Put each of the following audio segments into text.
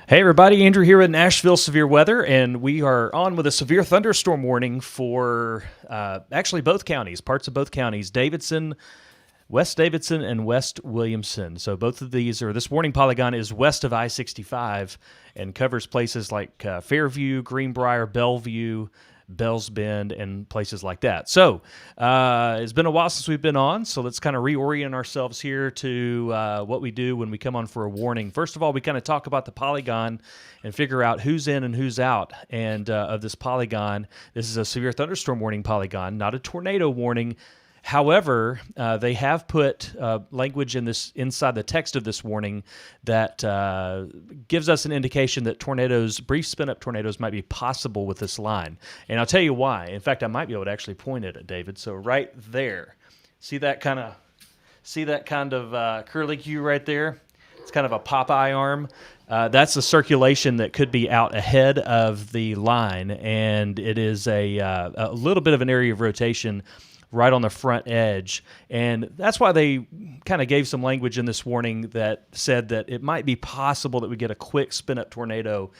Hey everybody, Andrew here with Nashville Severe Weather, and we are on with a severe thunderstorm warning for actually both counties, parts of both counties, Davidson, West Davidson, and West Williamson. So both of these, or this warning polygon is west of I-65 and covers places like Fairview, Greenbrier, Bellevue, Bells Bend, and places like that. So it's been a while since we've been on, so let's kind of reorient ourselves here to what we do when we come on for a warning. First of all, we kind of talk about the polygon and figure out who's in and who's out. And of this polygon, this is a severe thunderstorm warning polygon, not a tornado warning. However, they have put language in this inside the text of this warning that gives us an indication that tornadoes, brief spin-up tornadoes, might be possible with this line. And I'll tell you why. In fact, I might be able to actually point it at David. So right there, see that kind of curlicue right there? It's kind of a Popeye arm. That's a circulation that could be out ahead of the line, and it is a little bit of an area of rotation right on the front edge. And that's why they kind of gave some language in this warning that said that it might be possible that we get a quick spin-up tornado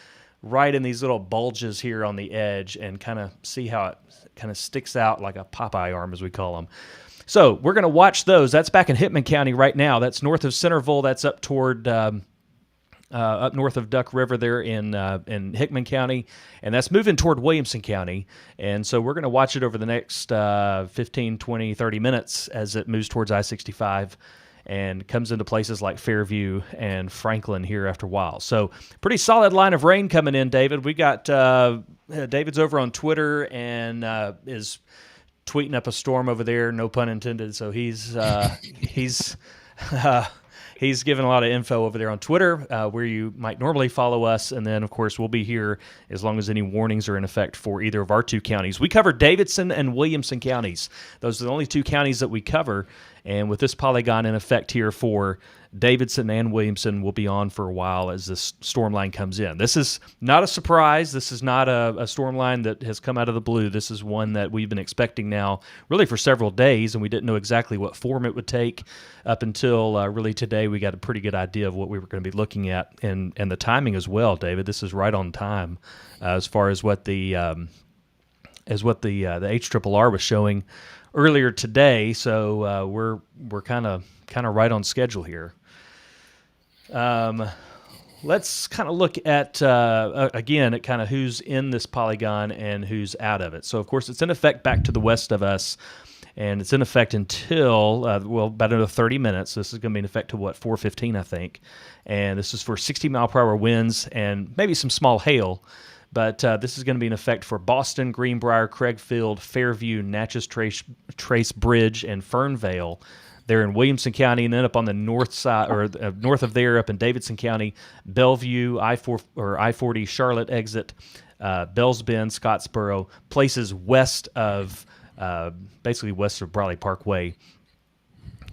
right in these little bulges here on the edge and kind of see how it kind of sticks out like a Popeye arm, as we call them. So we're going to watch those. That's back in Hickman County right now. That's north of Centerville. That's up toward up north of Duck River there in Hickman County, and that's moving toward Williamson County. And so we're going to watch it over the next 15, 20, 30 minutes as it moves towards I-65 and comes into places like Fairview and Franklin here after a while. So pretty solid line of rain coming in, David. We got David's over on Twitter and is tweeting up a storm over there, no pun intended. So he's he's given a lot of info over there on Twitter where you might normally follow us. And then, of course, we'll be here as long as any warnings are in effect for either of our two counties. We cover Davidson and Williamson counties. Those are the only two counties that we cover. And with this polygon in effect here for Davidson and Williamson, will be on for a while as this storm line comes in. This is not a surprise. This is not a storm line that has come out of the blue. This is one that we've been expecting now really for several days, and we didn't know exactly what form it would take up until really today. We got a pretty good idea of what we were going to be looking at, and the timing as well, David. This is right on time as far as what the HRRR was showing earlier today. So we're kind of right on schedule here. Let's kind of look at, again, at kind of who's in this polygon and who's out of it. So, of course, it's in effect back to the west of us, and it's in effect until, about another 30 minutes. This is going to be in effect to, 4:15, I think. And this is for 60-mile-per-hour winds and maybe some small hail. But this is going to be in effect for Boston, Greenbrier, Craigfield, Fairview, Natchez Trace Bridge, and Fernvale. They're in Williamson County, and then up on the north side, or north of there, up in Davidson County, Bellevue, I-40 Charlotte exit, Bells Bend, Scottsboro, places west of, basically west of Brawley Parkway.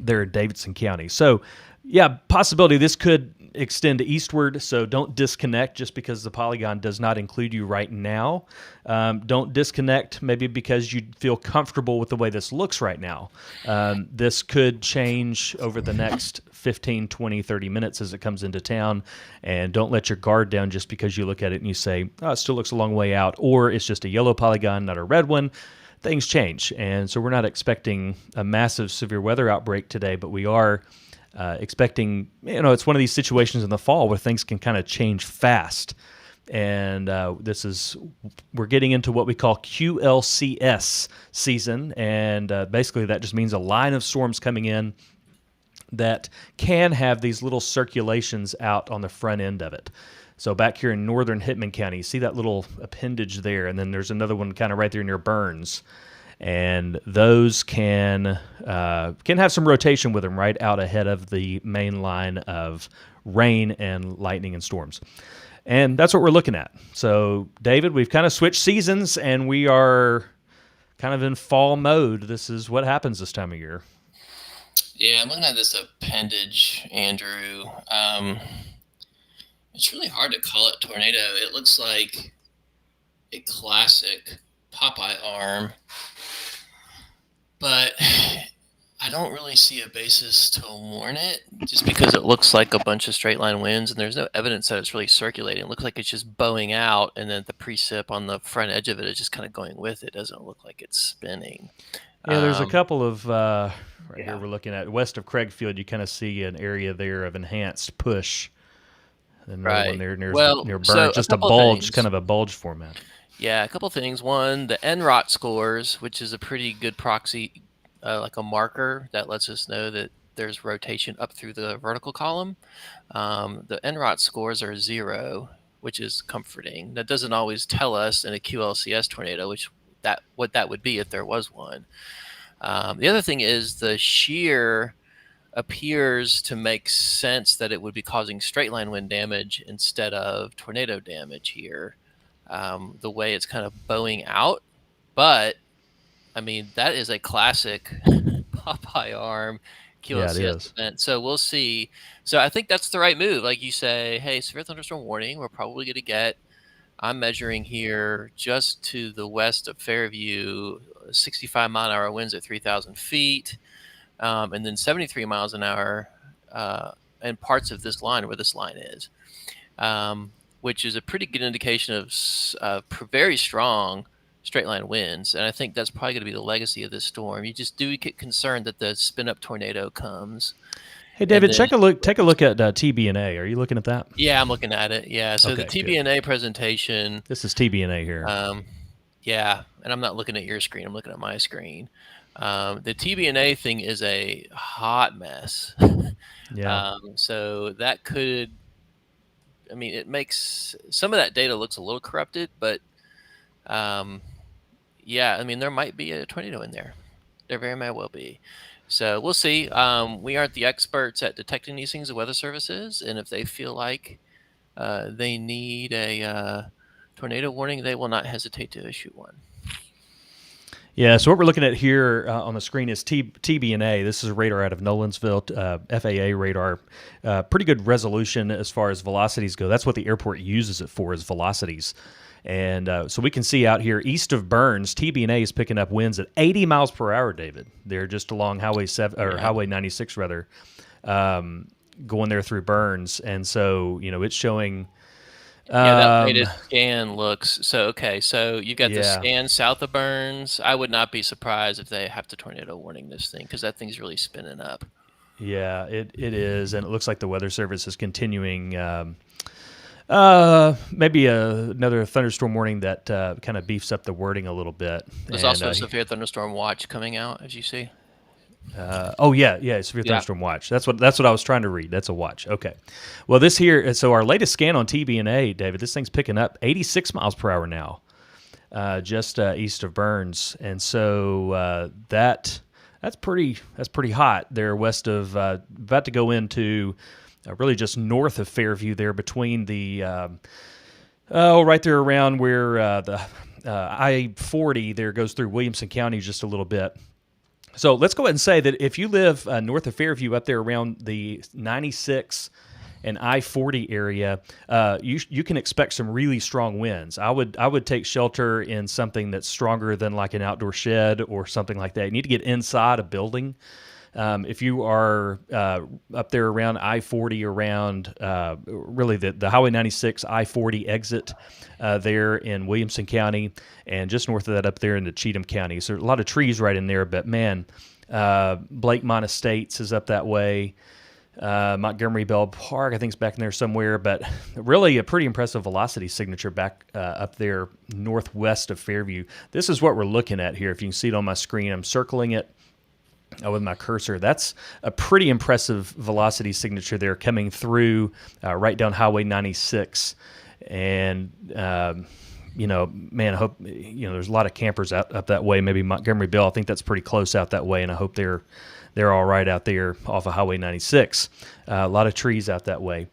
They're in Davidson County. So, yeah, possibility this could extend eastward, so don't disconnect just because the polygon does not include you right now. Don't disconnect maybe because you feel comfortable with the way this looks right now. This could change over the next 15, 20, 30 minutes as it comes into town, and don't let your guard down just because you look at it and you say, oh, it still looks a long way out, or it's just a yellow polygon, not a red one. Things change, and so we're not expecting a massive severe weather outbreak today, but we are expecting, it's one of these situations in the fall where things can kind of change fast. And we're getting into what we call QLCS season. And basically that just means a line of storms coming in that can have these little circulations out on the front end of it. So back here in northern Hickman County, you see that little appendage there. And then there's another one kind of right there near Burns. And those can have some rotation with them right out ahead of the main line of rain and lightning and storms. And that's what we're looking at. So, David, we've kind of switched seasons, and we are kind of in fall mode. This is what happens this time of year. Yeah, I'm looking at this appendage, Andrew. It's really hard to call it tornado. It looks like a classic Popeye arm. But I don't really see a basis to warn it, just because it looks like a bunch of straight line winds, and there's no evidence that it's really circulating. It looks like it's just bowing out, and then the precip on the front edge of it is just kind of going with it. It doesn't look like it's spinning. Yeah, there's a couple of Yeah. here we're looking at west of Craigfield. You kind of see an area there of enhanced push. Another one Right. there near Well, Burns, so a just a couple bulge, things. kind of a bulge format. Yeah, a couple things. One, the NROT scores, which is a pretty good proxy, like a marker that lets us know that there's rotation up through the vertical column. The NROT scores are 0, which is comforting. That doesn't always tell us in a QLCS tornado, what that would be if there was one. The other thing is the shear appears to make sense that it would be causing straight line wind damage instead of tornado damage here. The way it's kind of bowing out. But, I mean, that is a classic Popeye arm QLCS event. So we'll see. So I think that's the right move. Like you say, hey, severe thunderstorm warning, we're probably going to get, I'm measuring here just to the west of Fairview, 65 mile an hour winds at 3,000 feet, and then 73 miles an hour in parts of this line where this line is. Which is a pretty good indication of very strong straight line winds. And I think that's probably going to be the legacy of this storm. You just do get concerned that the spin up tornado comes. Hey, David, take a look at TBNA. Are you looking at that? Yeah, I'm looking at it. Yeah. So okay, the TBNA presentation. This is TBNA here. Yeah. And I'm not looking at your screen. I'm looking at my screen. The TBNA thing is a hot mess. Yeah. So that could, I mean, it makes some of that data looks a little corrupted, but yeah, I mean, there might be a tornado in there. There very may well be. So we'll see. We aren't the experts at detecting these things, the Weather Service is, and if they feel like they need a tornado warning, they will not hesitate to issue one. Yeah, so what we're looking at here on the screen is TBNA. This is a radar out of Nolensville, FAA radar. Pretty good resolution as far as velocities go. That's what the airport uses it for, is velocities. And so we can see out here east of Burns, TBNA is picking up winds at 80 miles per hour, David. They're just along Highway 7 or Highway 96 rather, going there through Burns. And so, it's showing. Yeah, that latest scan looks so okay. So you got the scan south of Burns. I would not be surprised if they have to tornado warning this thing, because that thing's really spinning up. Yeah, it is, and it looks like the Weather Service is continuing. Maybe another thunderstorm warning that kind of beefs up the wording a little bit. There's also a severe thunderstorm watch coming out, as you see. Severe thunderstorm watch. That's what I was trying to read. That's a watch. Okay. Well, this here, so our latest scan on TBNA, David, this thing's picking up 86 miles per hour now, just east of Burns, and so that's pretty hot there west of about to go into really just north of Fairview there between the right there around where the I-40 there goes through Williamson County just a little bit. So let's go ahead and say that if you live north of Fairview up there around the 96 and I-40 area, you can expect some really strong winds. I would take shelter in something that's stronger than like an outdoor shed or something like that. You need to get inside a building. If you are up there around I-40, around really the Highway 96 I-40 exit there in Williamson County, and just north of that up there into Cheatham County. So a lot of trees right in there, but man, Blakemont Estates is up that way. Montgomery Bell Park, I think, is back in there somewhere, but really a pretty impressive velocity signature back up there northwest of Fairview. This is what we're looking at here. If you can see it on my screen, I'm circling it with my cursor. That's a pretty impressive velocity signature there coming through right down Highway 96. And, man, I hope, there's a lot of campers up that way, maybe Montgomery Bell. I think that's pretty close out that way, and I hope they're all right out there off of Highway 96. A lot of trees out that way.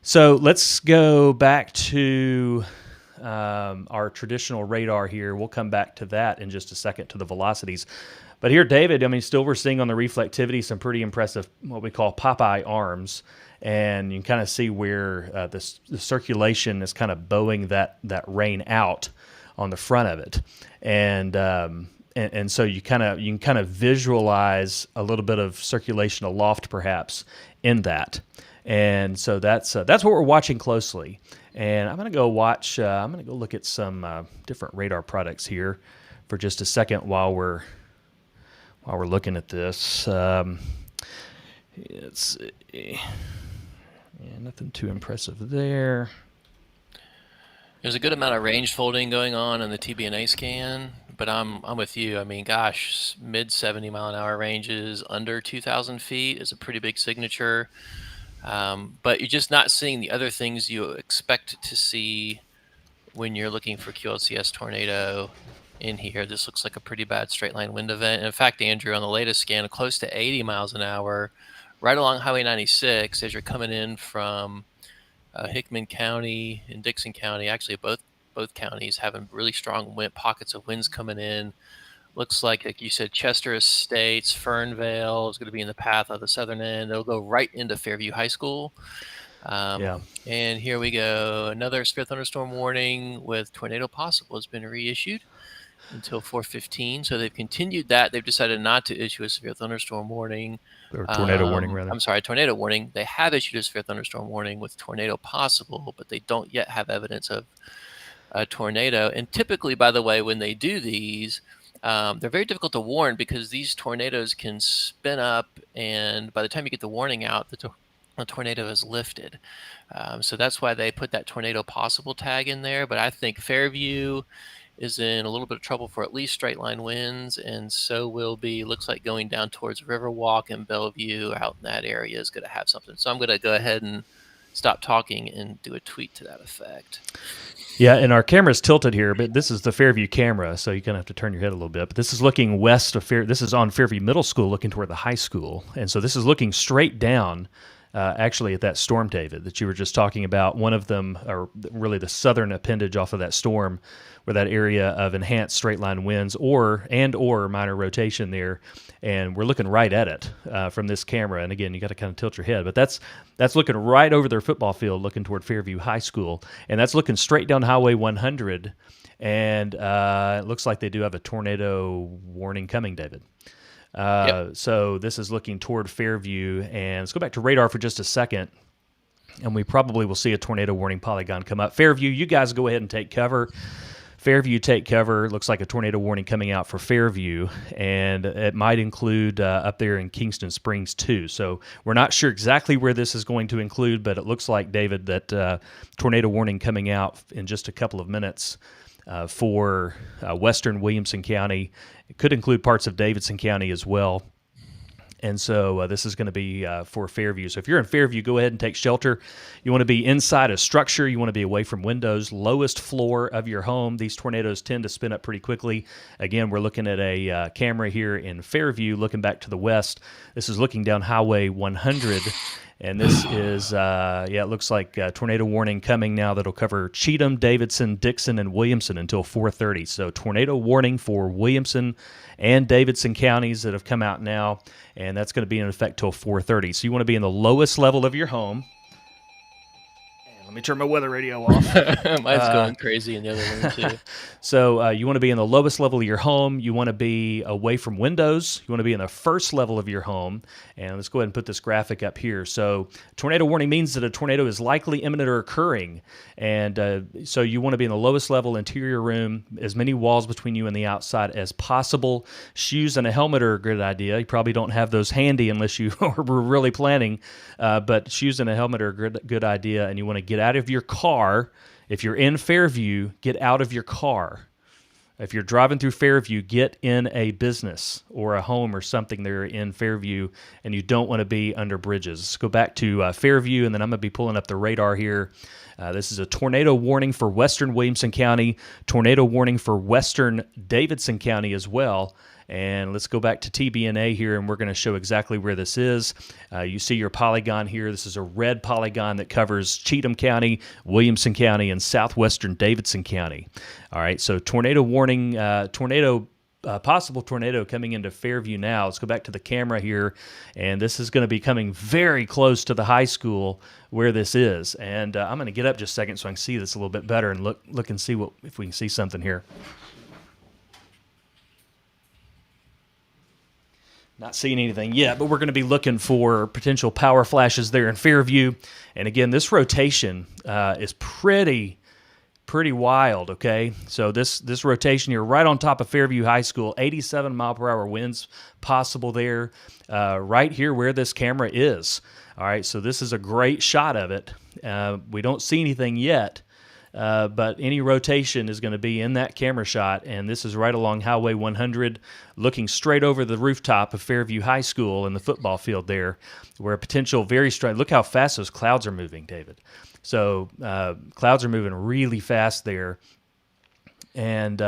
So let's go back to our traditional radar here. We'll come back to that in just a second, to the velocities. But here, David, I mean, still we're seeing on the reflectivity some pretty impressive what we call Popeye arms. And you can kind of see where the circulation is kind of bowing that rain out on the front of it. And and so you can kind of visualize a little bit of circulation aloft, perhaps, in that. And so that's what we're watching closely. And I'm gonna go watch. I'm gonna go look at some different radar products here for just a second while we're looking at this. It's nothing too impressive there. There's a good amount of range folding going on in the TBNA scan, but I'm with you. I mean, gosh, mid 70 mile an hour ranges under 2,000 feet is a pretty big signature. But you're just not seeing the other things you expect to see when you're looking for QLCS tornado in here. This looks like a pretty bad straight line wind event. And in fact, Andrew, on the latest scan, close to 80 miles an hour, right along Highway 96 as you're coming in from Hickman County and Dixon County. Actually, both counties having really strong pockets of winds coming in. Looks like you said, Chester Estates, Fernvale is going to be in the path of the southern end. It'll go right into Fairview High School. And here we go. Another severe thunderstorm warning with tornado possible has been reissued until 4:15. So they've continued that. They've decided not to issue a severe thunderstorm warning. Or tornado warning, rather. I'm sorry, tornado warning. They have issued a severe thunderstorm warning with tornado possible, but they don't yet have evidence of a tornado. And typically, by the way, when they do these, they're very difficult to warn because these tornadoes can spin up, and by the time you get the warning out, the tornado is lifted. So that's why they put that tornado possible tag in there. But I think Fairview is in a little bit of trouble for at least straight line winds, and so will be, looks like going down towards Riverwalk and Bellevue out in that area is going to have something. So I'm going to go ahead and stop talking and do a tweet to that effect. Yeah, and our camera's tilted here, but this is the Fairview camera, so you're going to have to turn your head a little bit. But this is looking west of this is on Fairview Middle School, looking toward the high school. And so this is looking straight down, actually, at that storm, David, that you were just talking about. One of them, or really the southern appendage off of that storm, where that area of enhanced straight line winds or minor rotation there. And we're looking right at it from this camera. And again, you got to kind of tilt your head, but that's looking right over their football field, looking toward Fairview High School, and that's looking straight down Highway 100. And it looks like they do have a tornado warning coming, David. Yep. So this is looking toward Fairview, and let's go back to radar for just a second. And we probably will see a tornado warning polygon come up. Fairview, you guys go ahead and take cover. Fairview, take cover. Looks like a tornado warning coming out for Fairview, and it might include up there in Kingston Springs too. So we're not sure exactly where this is going to include, but it looks like, David, that tornado warning coming out in just a couple of minutes for western Williamson County. It could include parts of Davidson County as well. And so this is going to be for Fairview. So if you're in Fairview, go ahead and take shelter. You want to be inside a structure. You want to be away from windows, lowest floor of your home. These tornadoes tend to spin up pretty quickly. Again, we're looking at a camera here in Fairview, looking back to the west. This is looking down Highway 100. And this is, it looks like a tornado warning coming now that'll cover Cheatham, Davidson, Dixon, and Williamson until 4:30. So tornado warning for Williamson and Davidson counties that have come out now, and that's going to be in effect till 4:30. So you want to be in the lowest level of your home. Let me turn my weather radio off. Mine's going crazy in the other room, too. So you want to be in the lowest level of your home. You want to be away from windows. You want to be in the first level of your home. And let's go ahead and put this graphic up here. So tornado warning means that a tornado is likely imminent or occurring. And so you want to be in the lowest level interior room, as many walls between you and the outside as possible. Shoes and a helmet are a good idea. You probably don't have those handy unless you were really planning. But shoes and a helmet are a good idea. And you want to get out of your car. If you're in Fairview, get out of your car. If you're driving through Fairview, get in a business or a home or something there in Fairview, and you don't want to be under bridges. Let's go back to Fairview, and then I'm going to be pulling up the radar here. This is a tornado warning for western Williamson County, tornado warning for western Davidson County as well. And let's go back to TBNA here, and we're going to show exactly where this is. You see your polygon here. This is a red polygon that covers Cheatham County, Williamson County, and southwestern Davidson County. All right, so tornado warning, possible tornado coming into Fairview now. Let's go back to the camera here, and this is going to be coming very close to the high school where this is. And I'm going to get up just a second so I can see this a little bit better and look and see if we can see something here. Not seeing anything yet, but we're going to be looking for potential power flashes there in Fairview. And again, this rotation is pretty wild, okay? So this rotation here right on top of Fairview High School, 87 mile per hour winds possible there, right here where this camera is. All right, so this is a great shot of it. We don't see anything yet, but any rotation is going to be in that camera shot, and this is right along Highway 100, looking straight over the rooftop of Fairview High School and the football field there, where a potential very strong, look how fast those clouds are moving, David. So clouds are moving really fast there, and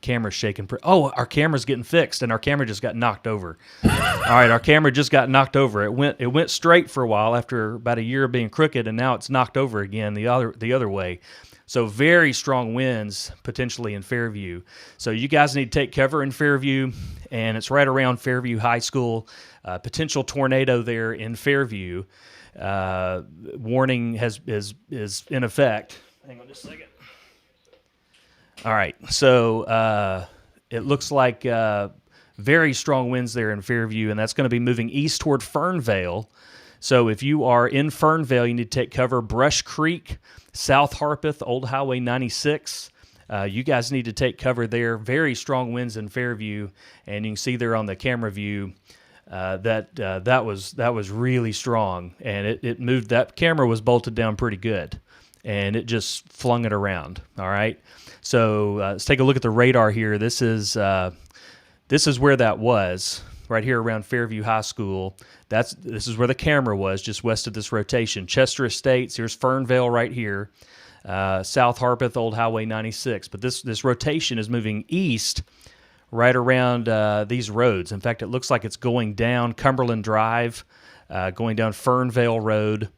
camera's shaking. Our camera's getting fixed, and our camera just got knocked over. All right, our camera just got knocked over. It went straight for a while after about a year of being crooked, and now it's knocked over again the other way. So very strong winds potentially in Fairview. So you guys need to take cover in Fairview, and it's right around Fairview High School. Potential tornado there in Fairview. Warning is in effect. Hang on just a second. All right, so it looks like very strong winds there in Fairview, and that's going to be moving east toward Fernvale. So if you are in Fernvale, you need to take cover. Brush Creek, South Harpeth, Old Highway 96. You guys need to take cover there. Very strong winds in Fairview, and you can see there on the camera view that was really strong, and it moved. That camera was bolted down pretty good, and it just flung it around. All right, so let's take a look at the radar here. This is where that was, right here around Fairview High School. This is where the camera was, just west of this rotation. Chester Estates. Here's Fernvale right here. South Harpeth, Old Highway 96. But this rotation is moving east, right around these roads. In fact, it looks like it's going down Cumberland Drive, going down Fernvale Road,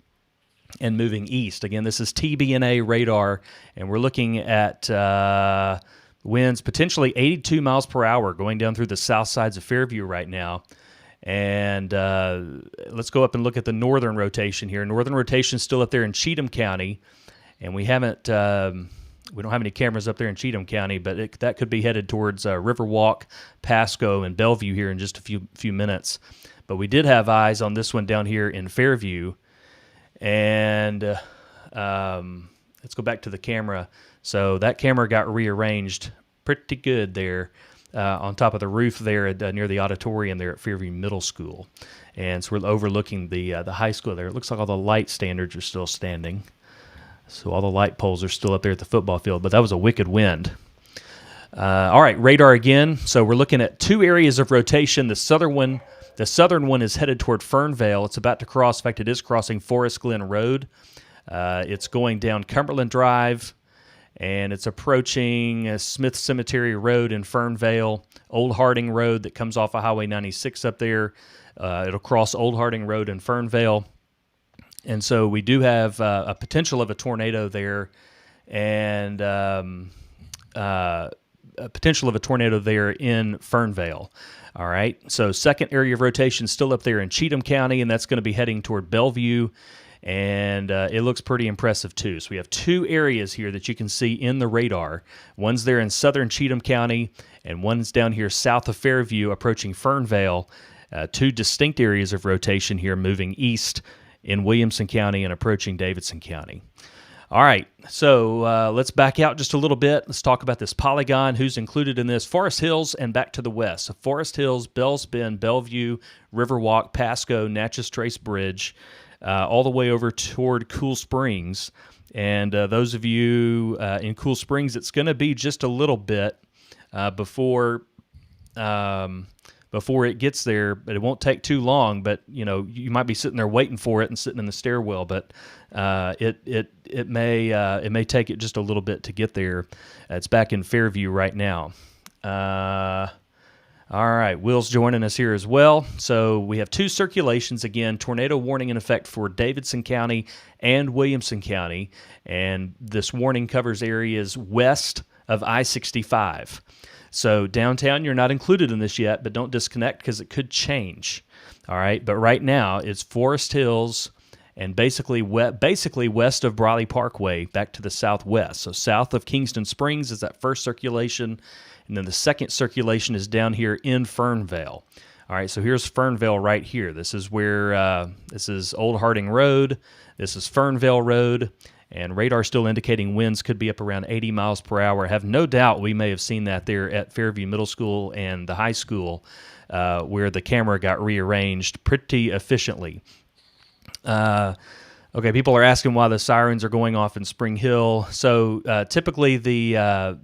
and moving east. Again, this is TBNA radar, and we're looking at winds potentially 82 miles per hour going down through the south sides of Fairview right now. And let's go up and look at the northern rotation here. Northern rotation is still up there in Cheatham County, and we don't have any cameras up there in Cheatham County, but that could be headed towards Riverwalk, Pasco, and Bellevue here in just a few minutes. But we did have eyes on this one down here in Fairview, and let's go back to the camera. So that camera got rearranged pretty good there on top of the roof there near the auditorium there at Fairview Middle School. And so we're overlooking the high school there. It looks like all the light standards are still standing. So all the light poles are still up there at the football field, but that was a wicked wind. All right, radar again. So we're looking at two areas of rotation. The southern one is headed toward Fernvale. It's about to cross. In fact, it is crossing Forest Glen Road. It's going down Cumberland Drive, and it's approaching Smith Cemetery Road in Fernvale, Old Harding Road that comes off of Highway 96 up there. It'll cross Old Harding Road in Fernvale. And so we do have a potential of a tornado there, and a potential of a tornado there in Fernvale. All right, so second area of rotation still up there in Cheatham County, and that's going to be heading toward Bellevue, and it looks pretty impressive too. So we have two areas here that you can see in the radar. One's there in southern Cheatham County, and one's down here south of Fairview approaching Fernvale. Two distinct areas of rotation here moving east in Williamson County and approaching Davidson County. All right, so let's back out just a little bit. Let's talk about this Polygon, who's included in this. Forest Hills and back to the west. So Forest Hills, Bells Bend, Bellevue, Riverwalk, Pasco, Natchez Trace Bridge, all the way over toward Cool Springs. And those of you in Cool Springs, it's going to be just a little bit before it gets there, but it won't take too long. But you might be sitting there waiting for it and sitting in the stairwell. But it may take it just a little bit to get there. It's back in Fairview right now. All right, Will's joining us here as well. So we have two circulations again. Tornado warning in effect for Davidson County and Williamson County, and this warning covers areas west of I-65. So downtown, you're not included in this yet, but don't disconnect because it could change. All right, but right now it's Forest Hills and basically west of Briley Parkway back to the southwest. So south of Kingston Springs is that first circulation, and then the second circulation is down here in Fernvale. All right, so here's Fernvale right here. This is where this is Old Harding Road. This is Fernvale Road, and radar still indicating winds could be up around 80 miles per hour. I have no doubt we may have seen that there at Fairview Middle School and the high school, where the camera got rearranged pretty efficiently. Okay, people are asking why the sirens are going off in Spring Hill. So typically the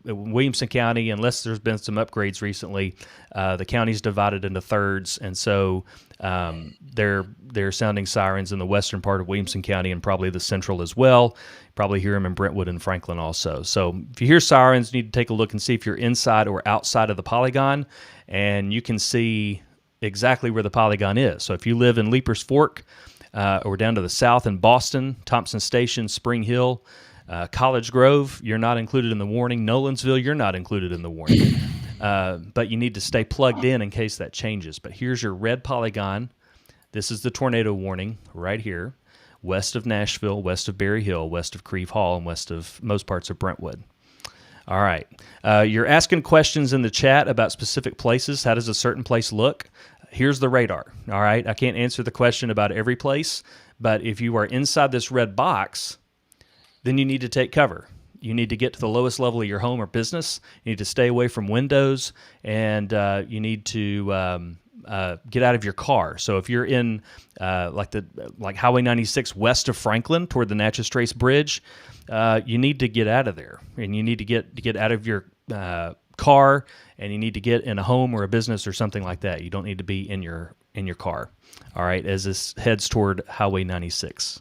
Williamson County, unless there's been some upgrades recently, the county's divided into thirds, and so they're sounding sirens in the western part of Williamson County and probably the central as well. Probably hear them in Brentwood and Franklin also. So if you hear sirens, you need to take a look and see if you're inside or outside of the polygon, and you can see exactly where the polygon is. So if you live in Leapers Fork, or down to the south in Boston, Thompson Station, Spring Hill, College Grove, you're not included in the warning. Nolansville, you're not included in the warning. But you need to stay plugged in case that changes. But here's your red polygon. This is the tornado warning right here, west of Nashville, west of Berry Hill, west of Creve Hall, and west of most parts of Brentwood. All right. You're asking questions in the chat about specific places. How does a certain place look? Here's the radar, all right? I can't answer the question about every place, but if you are inside this red box, then you need to take cover. You need to get to the lowest level of your home or business. You need to stay away from windows, and you need to get out of your car. So if you're in like Highway 96 west of Franklin toward the Natchez Trace Bridge, you need to get out of there, and you need to get out of your car, and you need to get in a home or a business or something like that. You don't need to be in your car, all right, as this heads toward Highway 96.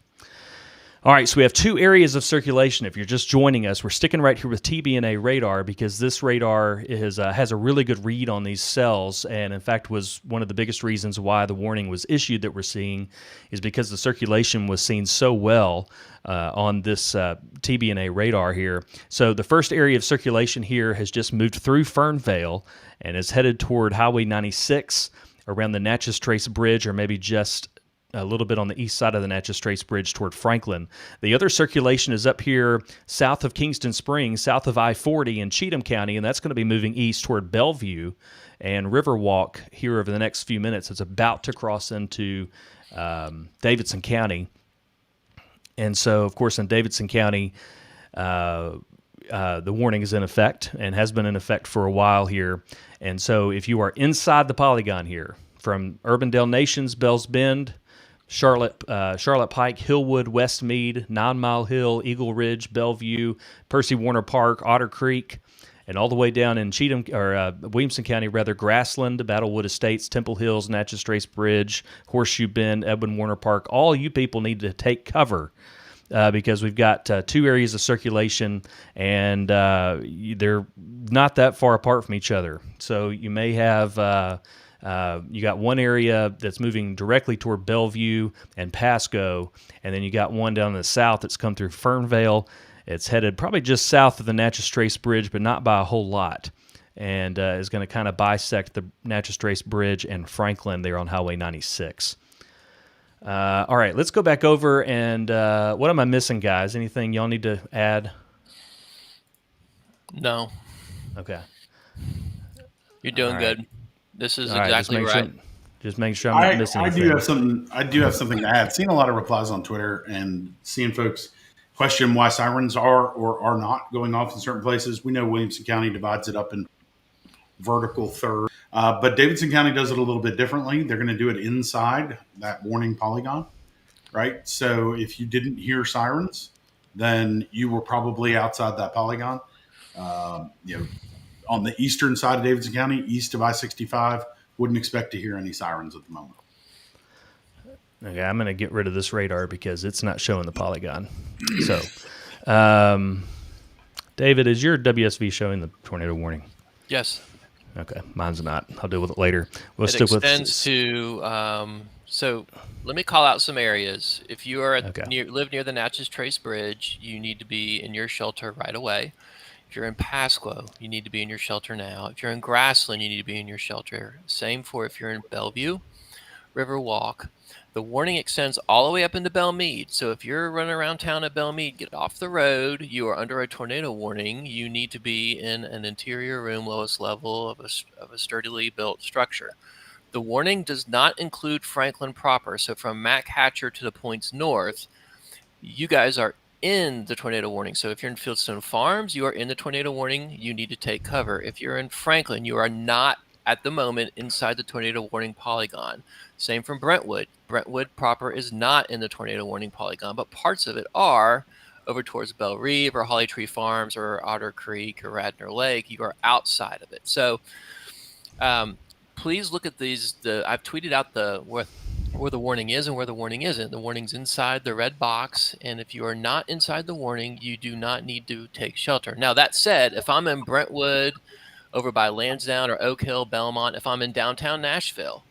All right, so we have two areas of circulation. If you're just joining us, we're sticking right here with TBNA radar because this radar has a really good read on these cells, and in fact was one of the biggest reasons why the warning was issued that we're seeing is because the circulation was seen so well on this TBNA radar here. So the first area of circulation here has just moved through Fernvale and is headed toward Highway 96 around the Natchez Trace Bridge, or maybe just a little bit on the east side of the Natchez Trace Bridge toward Franklin. The other circulation is up here south of Kingston Springs, south of I-40 in Cheatham County, and that's going to be moving east toward Bellevue and Riverwalk here over the next few minutes. It's about to cross into Davidson County. And so, of course, in Davidson County, the warning is in effect and has been in effect for a while here. And so if you are inside the polygon here, from Urbandale Nations, Bells Bend, Charlotte Pike, Hillwood, Westmead, 9 Mile Hill, Eagle Ridge, Bellevue, Percy Warner Park, Otter Creek, and all the way down in Williamson County, Grassland, Battlewood Estates, Temple Hills, Natchez Trace Bridge, Horseshoe Bend, Edwin Warner Park. All you people need to take cover because we've got two areas of circulation, and they're not that far apart from each other. So you may have you got one area that's moving directly toward Bellevue and Pasco, and then you got one down in the south that's come through Fernvale. It's headed probably just south of the Natchez Trace Bridge, but not by a whole lot, and is going to kind of bisect the Natchez Trace Bridge and Franklin there on Highway 96. All right, let's go back over, and what am I missing, guys? Anything y'all need to add? No. Okay. You're doing All right. good. This is All exactly right. Just make sure I'm not missing anything. I do have something to add. Seen a lot of replies on Twitter and seeing folks question why sirens are or are not going off in certain places. We know Williamson County divides it up in vertical third, but Davidson County does it a little bit differently. They're going to do it inside that warning polygon, right? So if you didn't hear sirens, then you were probably outside that polygon. On the eastern side of Davidson County, east of I-65, wouldn't expect to hear any sirens at the moment. Okay, I'm going to get rid of this radar because it's not showing the polygon. So, David, is your WSV showing the tornado warning? Yes. Okay, mine's not. I'll deal with it later. It extends to. So let me call out some areas. If you are live near the Natchez Trace Bridge, you need to be in your shelter right away. If you're in Pasco, you need to be in your shelter now. If you're in Grassland, you need to be in your shelter. Same for if you're in Bellevue, Riverwalk. The warning extends all the way up into Belmead. So if you're running around town at Belmead, get off the road. You are under a tornado warning. You need to be in an interior room, lowest level of a sturdily built structure. The warning does not include Franklin proper. So from Mac Hatcher to the points north, you guys are in the tornado warning. So if you're in Fieldstone Farms, you are in the tornado warning. You need to take cover. If you're in Franklin, you are not at the moment inside the tornado warning polygon. Same from Brentwood. Brentwood proper is not in the tornado warning polygon, but parts of it are over towards Belle Reve or Holly Tree Farms or Otter Creek or Radnor Lake. You are outside of it. So please look at these. I've tweeted out where the warning is and where the warning isn't. The warning's inside the red box, and if you are not inside the warning, you do not need to take shelter. Now, that said, if I'm in Brentwood, over by Lansdowne or Oak Hill, Belmont, if I'm in downtown Nashville,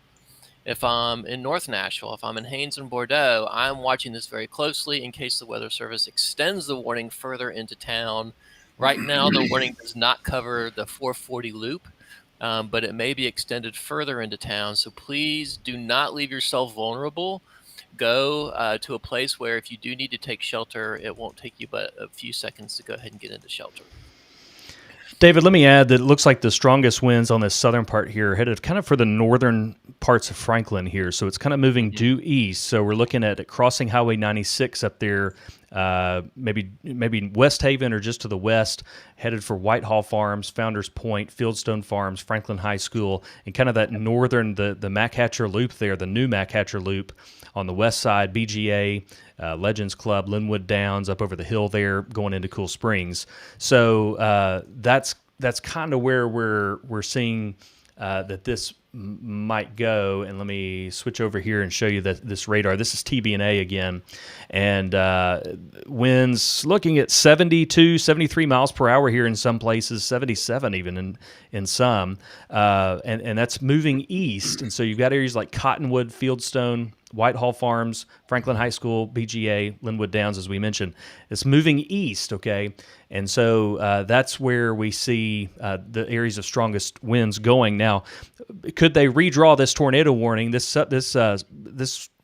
if I'm in North Nashville, if I'm in Haines and Bordeaux, I'm watching this very closely in case the Weather Service extends the warning further into town. Right now, the warning does not cover the 440 loop. But it may be extended further into town. So please do not leave yourself vulnerable. Go to a place where if you do need to take shelter, it won't take you but a few seconds to go ahead and get into shelter. David, let me add that it looks like the strongest winds on this southern part here headed kind of for the northern parts of Franklin here. So it's kind of moving due east. So we're looking at it crossing Highway 96 up there, maybe West Haven or just to the west, headed for Whitehall Farms, Founders Point, Fieldstone Farms, Franklin High School, and kind of that northern, the Mac Hatcher Loop there, the new Mac Hatcher Loop on the west side, BGA, Legends Club, Linwood Downs, up over the hill there, going into Cool Springs. So that's kind of where we're seeing that this might go. And let me switch over here and show you this radar. This is TBNA again, and winds looking at 72, 73 miles per hour here in some places, 77 even in some, and that's moving east. And so you've got areas like Cottonwood, Fieldstone, Whitehall Farms, Franklin High School, BGA, Linwood Downs, as we mentioned. It's moving east, okay? And so that's where we see the areas of strongest winds going. Now, could they redraw this tornado warning? This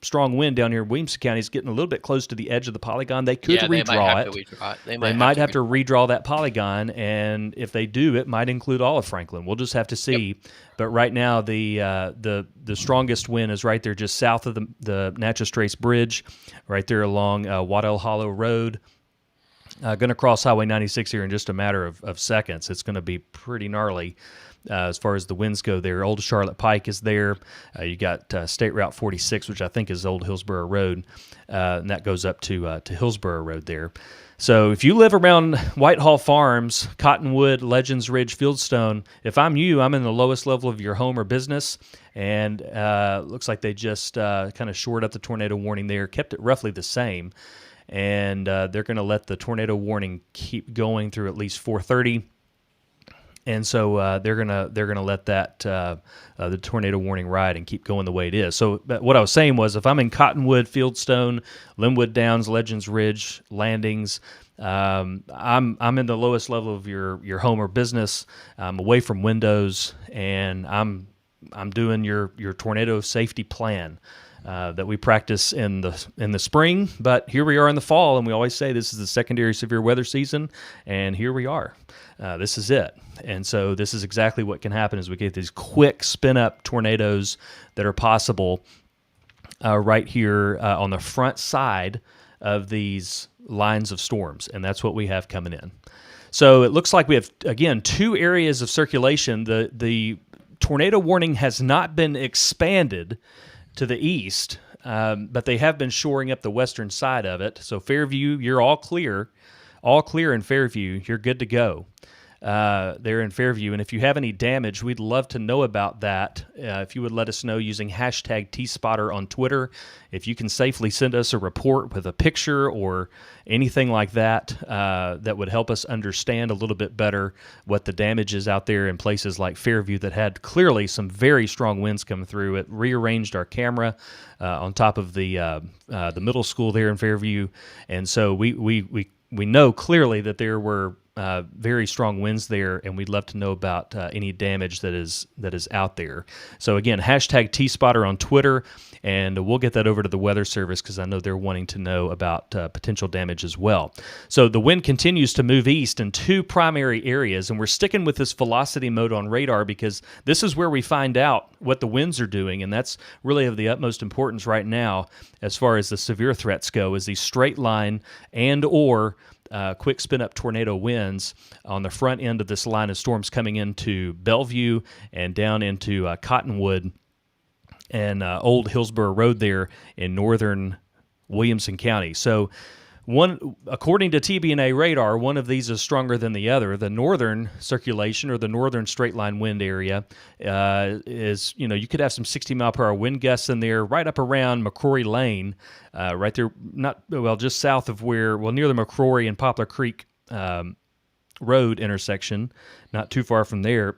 strong wind down here in Williamson County is getting a little bit close to the edge of the polygon. They could redraw it. They might have to redraw that polygon, and if they do, it might include all of Franklin. We'll just have to see. Yep. But right now, the strongest wind is right there just south of the Natchez Trace Bridge, right there along Waddell Hollow Road. Going to cross Highway 96 here in just a matter of seconds. It's going to be pretty gnarly as far as the winds go there. Old Charlotte Pike is there. You got State Route 46, which I think is Old Hillsborough Road, and that goes up to Hillsborough Road there. So if you live around Whitehall Farms, Cottonwood, Legends Ridge, Fieldstone, if I'm you, I'm in the lowest level of your home or business, and looks like they just kind of shored up the tornado warning there, kept it roughly the same. And they're going to let the tornado warning keep going through at least 4:30, and so they're gonna let that the tornado warning ride and keep going the way it is. So what I was saying was, if I'm in Cottonwood, Fieldstone, Linwood Downs, Legends Ridge, Landings, I'm in the lowest level of your home or business. I'm away from windows, and I'm doing your tornado safety plan. That we practice in the spring, but here we are in the fall, and we always say this is the secondary severe weather season, and here we are. This is it. And so this is exactly what can happen as we get these quick spin-up tornadoes that are possible right here on the front side of these lines of storms, and that's what we have coming in. So it looks like we have, again, two areas of circulation. The tornado warning has not been expanded to the east, but they have been shoring up the western side of it. So Fairview, you're all clear in Fairview. You're good to go there in Fairview. And if you have any damage, we'd love to know about that. If you would let us know using hashtag TSpotter on Twitter. If you can safely send us a report with a picture or anything like that, that would help us understand a little bit better what the damage is out there in places like Fairview that had clearly some very strong winds coming through. It rearranged our camera on top of the middle school there in Fairview, and so we know clearly that there were very strong winds there, and we'd love to know about any damage that is out there. So again, hashtag T-Spotter on Twitter, and we'll get that over to the Weather Service because I know they're wanting to know about potential damage as well. So the wind continues to move east in two primary areas, and we're sticking with this velocity mode on radar because this is where we find out what the winds are doing, and that's really of the utmost importance right now as far as the severe threats go, is these straight line and or quick spin-up tornado winds on the front end of this line of storms coming into Bellevue and down into Cottonwood and Old Hillsborough Road there in northern Williamson County. So according to TBNA radar, one of these is stronger than the other. The northern circulation or the northern straight line wind area is, you could have some 60-mile-per-hour wind gusts in there right up around McCrory Lane, right there, just south of near the McCrory and Poplar Creek Road intersection, not too far from there.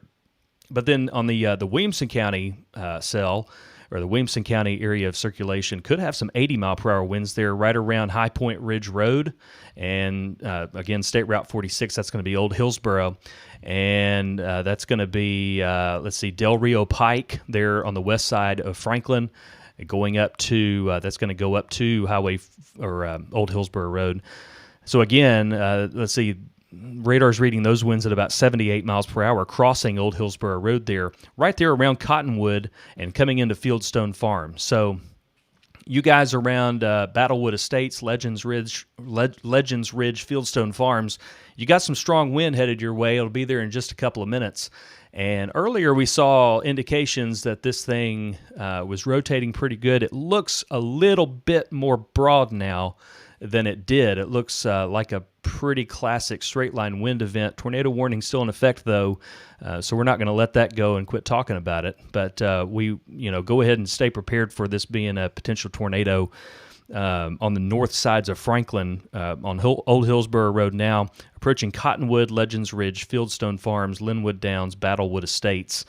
But then on the Williamson County cell, or the Williamson County area of circulation, could have some 80-mile-per-hour winds there right around High Point Ridge Road. And again, State Route 46, that's going to be Old Hillsborough. And that's going to be, Del Rio Pike there on the west side of Franklin, going up to, that's going to go up to Old Hillsborough Road. So again, radar's reading those winds at about 78 miles per hour crossing Old Hillsborough Road there, right there around Cottonwood and coming into Fieldstone Farm. So you guys around Battlewood Estates, Legends Ridge, Fieldstone Farms, you got some strong wind headed your way. It'll be there in just a couple of minutes. And earlier we saw indications that this thing was rotating pretty good. It looks a little bit more broad now than it did. It looks like a pretty classic straight line wind event. Tornado warning still in effect though, so we're not going to let that go and quit talking about it. But we go ahead and stay prepared for this being a potential tornado on the north sides of Franklin, on Old Hillsborough Road now, approaching Cottonwood, Legends Ridge, Fieldstone Farms, Linwood Downs, Battlewood Estates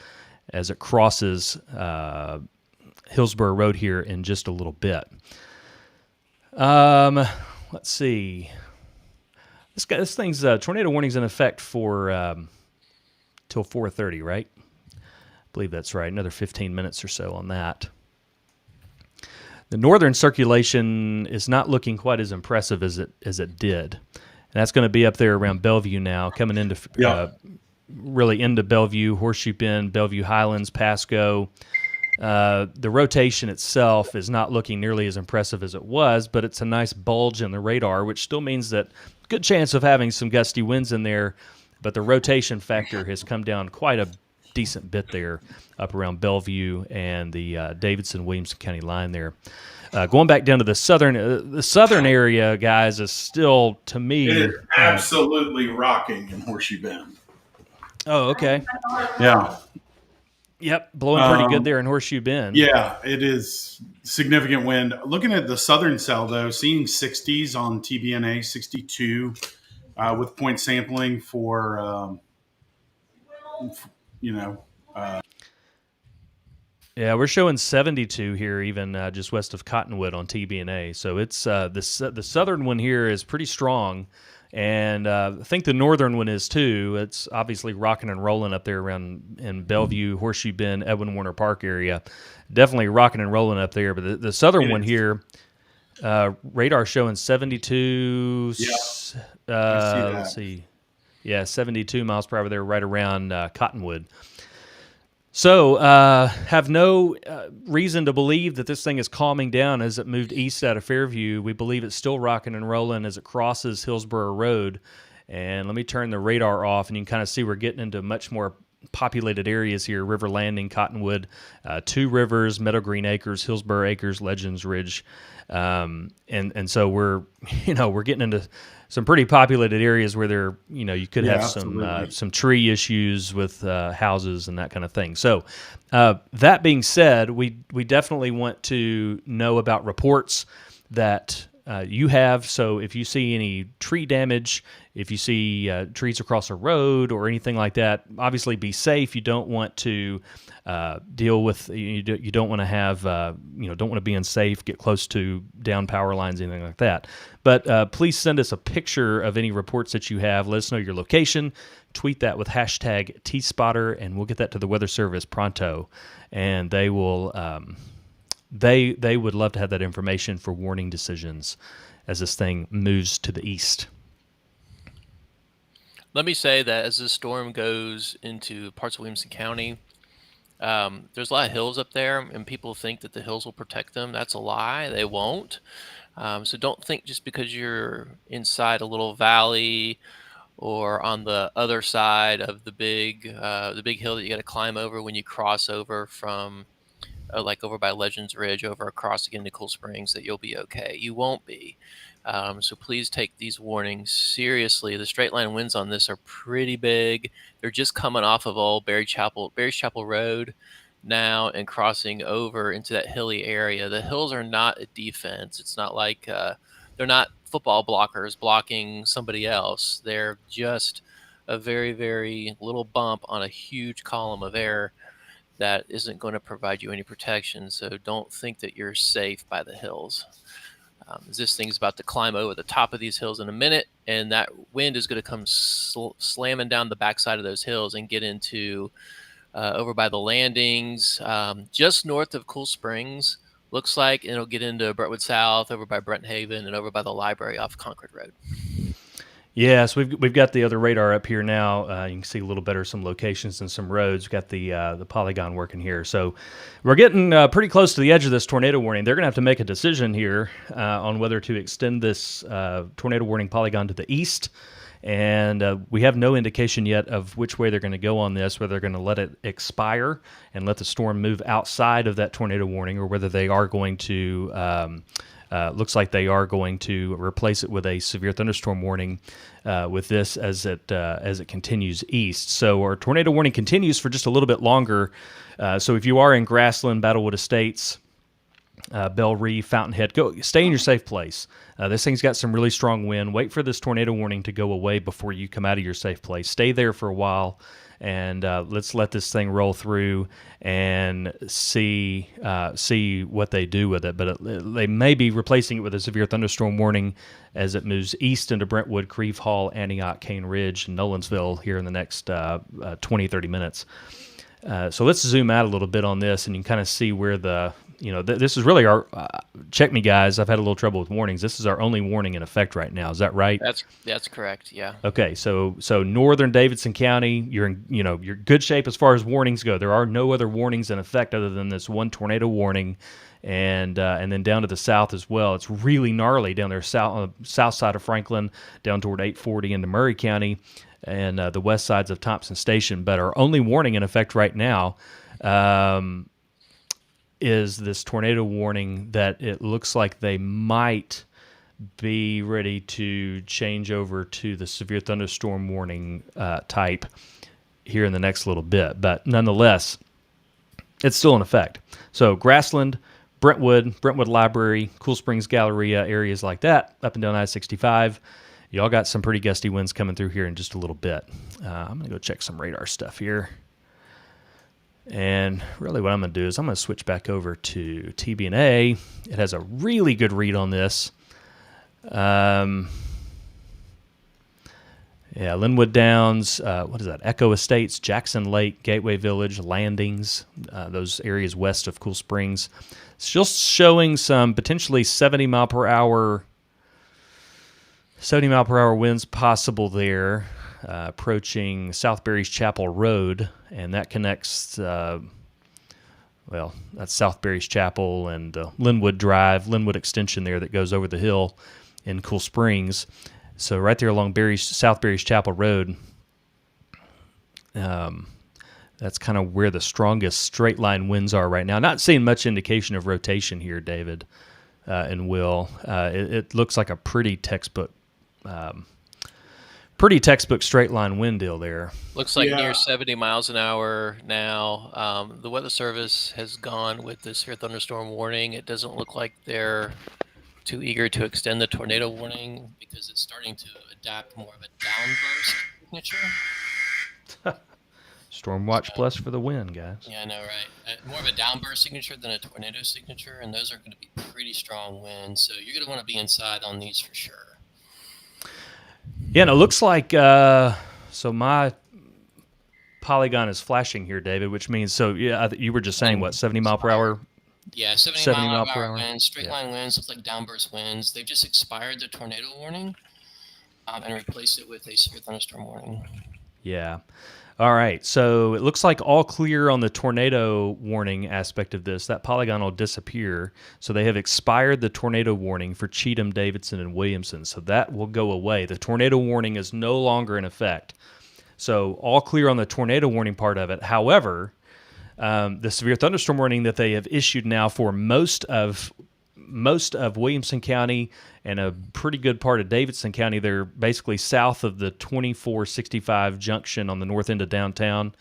as it crosses Hillsborough Road here in just a little bit. Let's see. This thing's tornado warning's in effect for till 4:30, right? I believe that's right. Another 15 minutes or so on that. The northern circulation is not looking quite as impressive as it did, and that's going to be up there around Bellevue now, coming into really into Bellevue, Horseshoe Bend, Bellevue Highlands, Pasco. The rotation itself is not looking nearly as impressive as it was, but it's a nice bulge in the radar, which still means that good chance of having some gusty winds in there, but the rotation factor has come down quite a decent bit there up around Bellevue and the Davidson, Williamson County line there. Going back down to the southern area, guys, is still, to me... It is absolutely rocking in Horseshoe Bend. Oh, okay. Yeah. Yep, blowing pretty good there in Horseshoe Bend. Yeah, it is significant wind. Looking at the southern cell, though, seeing 60s on TBNA, 62 with point sampling for, yeah, we're showing 72 here, even just west of Cottonwood on TBNA. So it's the southern one here is pretty strong. And I think the northern one is too. It's obviously rocking and rolling up there around in Bellevue, Horseshoe Bend, Edwin Warner Park area. Definitely rocking and rolling up there. But the southern one here, radar showing 72. Yeah, let's see. Yeah, 72 miles per hour there, right around Cottonwood. So, have no reason to believe that this thing is calming down as it moved east out of Fairview. We believe it's still rocking and rolling as it crosses Hillsborough Road. And let me turn the radar off, and you can kind of see we're getting into much more populated areas here: River Landing, Cottonwood, Two Rivers, Meadow Green Acres, Hillsborough Acres, Legends Ridge, and so we're getting into some pretty populated areas where there, you could have some tree issues with houses and that kind of thing. So that being said, we definitely want to know about reports that you have. So if you see any tree damage, if you see trees across a road or anything like that, obviously be safe. You don't want to deal with, you don't want to have, don't want to be unsafe, get close to down power lines, anything like that. But please send us a picture of any reports that you have. Let us know your location. Tweet that with hashtag TSpotter, and we'll get that to the Weather Service pronto. And they will, they would love to have that information for warning decisions as this thing moves to the east. Let me say that as the storm goes into parts of Williamson County, there's a lot of hills up there, and people think that the hills will protect them. That's a lie. They won't. So don't think just because you're inside a little valley or on the other side of the big hill that you got to climb over when you cross over from like over by Legends Ridge over across again to Cool Springs, that you'll be okay. You won't be. So please take these warnings seriously. The straight line winds on this are pretty big. They're just coming off of old Berry's Chapel Road now and crossing over into that hilly area. The hills are not a defense. It's not like they're not football blockers blocking somebody else. They're just a very, very little bump on a huge column of air that isn't going to provide you any protection. So don't think that you're safe by the hills. This thing's about to climb over the top of these hills in a minute, and that wind is going to come slamming down the backside of those hills and get into over by the landings, just north of Cool Springs. Looks like it'll get into Brentwood South, over by Brent Haven, and over by the library off Concord Road. Yes, we've got the other radar up here now. You can see a little better some locations and some roads. We've got the Polygon working here. So we're getting pretty close to the edge of this tornado warning. They're going to have to make a decision here on whether to extend this tornado warning Polygon to the east. And we have no indication yet of which way they're going to go on this, whether they're going to let it expire and let the storm move outside of that tornado warning, or whether they are going to looks like they are going to replace it with a severe thunderstorm warning with this as it continues east. So our tornado warning continues for just a little bit longer. So if you are in Grassland, Battlewood Estates, Bell Reeve, Fountainhead, go stay in your safe place. This thing's got some really strong wind. Wait for this tornado warning to go away before you come out of your safe place. Stay there for a while, and let's let this thing roll through and see what they do with it. But they may be replacing it with a severe thunderstorm warning as it moves east into Brentwood, Creve Hall, Antioch, Cane Ridge, and Nolensville here in the next 20, 30 minutes. So let's zoom out a little bit on this, and you can kind of see where this is really our, check me guys, I've had a little trouble with warnings. This is our only warning in effect right now. Is that right? That's correct, yeah. Okay, so northern Davidson County, you're good shape as far as warnings go. There are no other warnings in effect other than this one tornado warning, and then down to the south as well. It's really gnarly down there south side of Franklin, down toward 840 into Murray County, and the west sides of Thompson Station. But our only warning in effect right now is this tornado warning that it looks like they might be ready to change over to the severe thunderstorm warning type here in the next little bit. But nonetheless, it's still in effect. So Grassland, Brentwood Library, Cool Springs Galleria, areas like that, up and down I-65. Y'all got some pretty gusty winds coming through here in just a little bit. I'm going to go check some radar stuff here. And really what I'm going to do is I'm going to switch back over to TBNA. It has a really good read on this. Linwood Downs, what is that? Echo Estates, Jackson Lake, Gateway Village, Landings, those areas west of Cool Springs. It's just showing some potentially 70 mile per hour winds possible there. Approaching South Berry's Chapel Road, and that connects, that's South Berry's Chapel and Linwood Drive, Linwood Extension there that goes over the hill in Cool Springs. So right there along South Berry's Chapel Road, that's kind of where the strongest straight line winds are right now. Not seeing much indication of rotation here, David and Will. It looks like a pretty textbook straight line wind deal there. Looks like near 70 miles an hour now. The Weather Service has gone with this severe thunderstorm warning. It doesn't look like they're too eager to extend the tornado warning because it's starting to adapt more of a downburst signature. Storm Watch Plus for the win, guys. Yeah, I know, right? More of a downburst signature than a tornado signature, and those are going to be pretty strong winds. So you're going to want to be inside on these for sure. Yeah, and it looks like so my Polygon is flashing here, David, which means you were just saying what 70 mile per hour. Yeah, 70 mile per hour winds, straight line winds, looks like downburst winds. They've just expired the tornado warning and replaced it with a severe thunderstorm warning. Yeah. All right. So it looks like all clear on the tornado warning aspect of this. That Polygon will disappear. So they have expired the tornado warning for Cheatham, Davidson, and Williamson. So that will go away. The tornado warning is no longer in effect. So all clear on the tornado warning part of it. However, the severe thunderstorm warning that they have issued now for most of Williamson County and a pretty good part of Davidson County, they're basically south of the 2465 junction on the north end of downtown,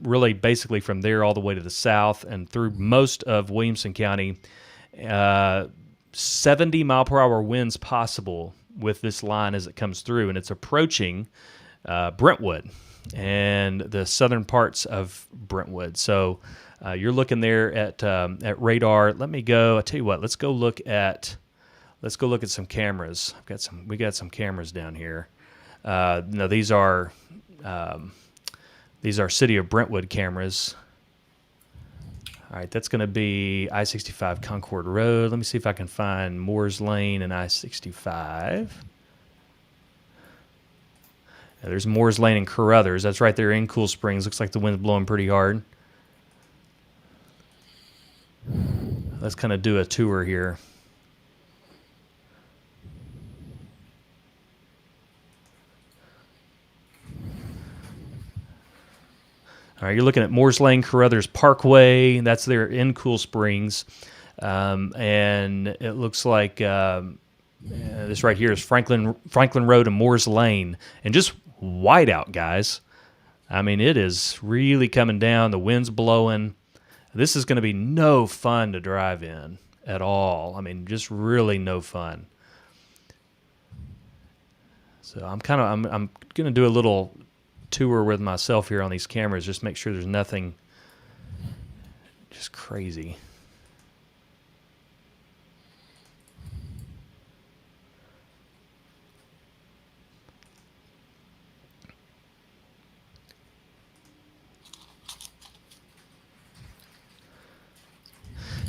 really basically from there all the way to the south and through most of Williamson County, 70 mile per hour winds possible with this line as it comes through, and it's approaching Brentwood and the southern parts of Brentwood. So you're looking there at radar. Let me go. I tell you what. Let's go look at some cameras. We got some cameras down here. No, these are City of Brentwood cameras. All right, that's going to be I-65 Concord Road. Let me see if I can find Moores Lane and I-65. Yeah, there's Moores Lane and Carruthers. That's right there in Cool Springs. Looks like the wind's blowing pretty hard. Let's kind of do a tour here. All right, you're looking at Moores Lane, Carruthers Parkway. That's there in Cool Springs. And it looks like this right here is Franklin Road and Moores Lane. And just white out, guys. I mean, it is really coming down. The wind's blowing. This is going to be no fun to drive in at all. I mean, just really no fun. So I'm going to do a little tour with myself here on these cameras, just make sure there's nothing just crazy.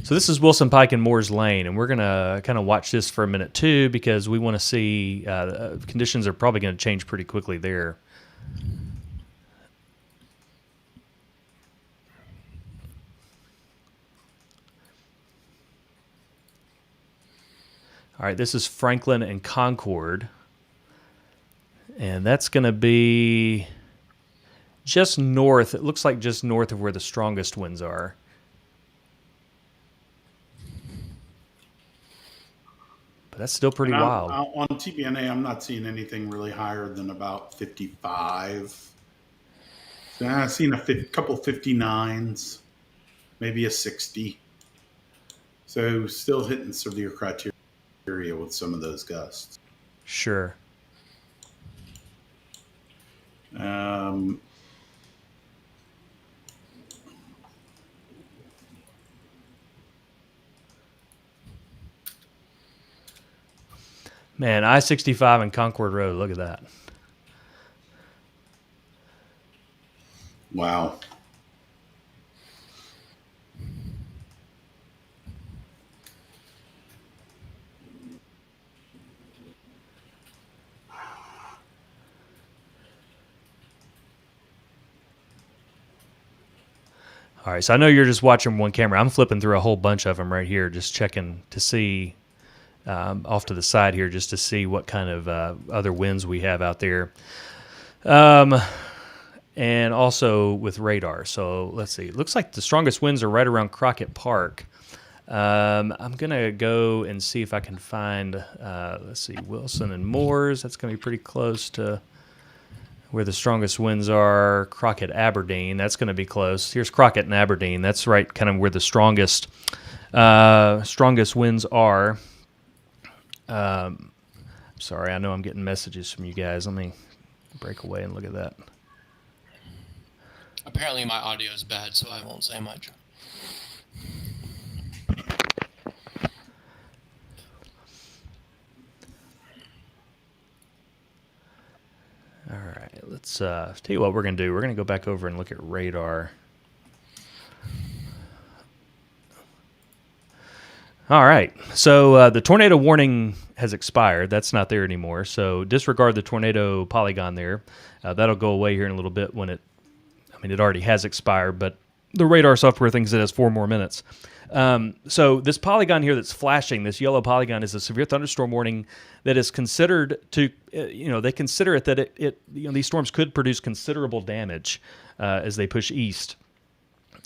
So this is Wilson Pike and Moores Lane, and we're going to kind of watch this for a minute too because we want to see conditions are probably going to change pretty quickly there. All right, this is Franklin and Concord, and that's going to be just north. It looks like just north of where the strongest winds are. But that's still pretty wild. On TBNA, I'm not seeing anything really higher than about 55. So I've seen a couple 59s, maybe a 60. So still hitting severe criteria with some of those gusts. Sure. Man, I-65 and Concord Road, look at that. Wow. All right, so I know you're just watching one camera. I'm flipping through a whole bunch of them right here, just checking to see off to the side here, just to see what kind of other winds we have out there. And also with radar. So let's see. It looks like the strongest winds are right around Crockett Park. I'm going to go and see if I can find, let's see, Wilson and Moores. That's going to be pretty close to where the strongest winds are. Crockett, Aberdeen. That's going to be close. Here's Crockett and Aberdeen. That's right kind of where the strongest winds are. Sorry, I know I'm getting messages from you guys. Let me break away and look at that. Apparently my audio is bad, so I won't say much. All right, let's tell you what we're going to do. We're going to go back over and look at radar. All right, so the tornado warning has expired. That's not there anymore. So disregard the tornado polygon there. That'll go away here in a little bit when it already has expired, but the radar software thinks it has 4 more minutes. So this polygon here that's flashing, this yellow polygon, is a severe thunderstorm warning that is considered to, they consider it that these storms could produce considerable damage as they push east.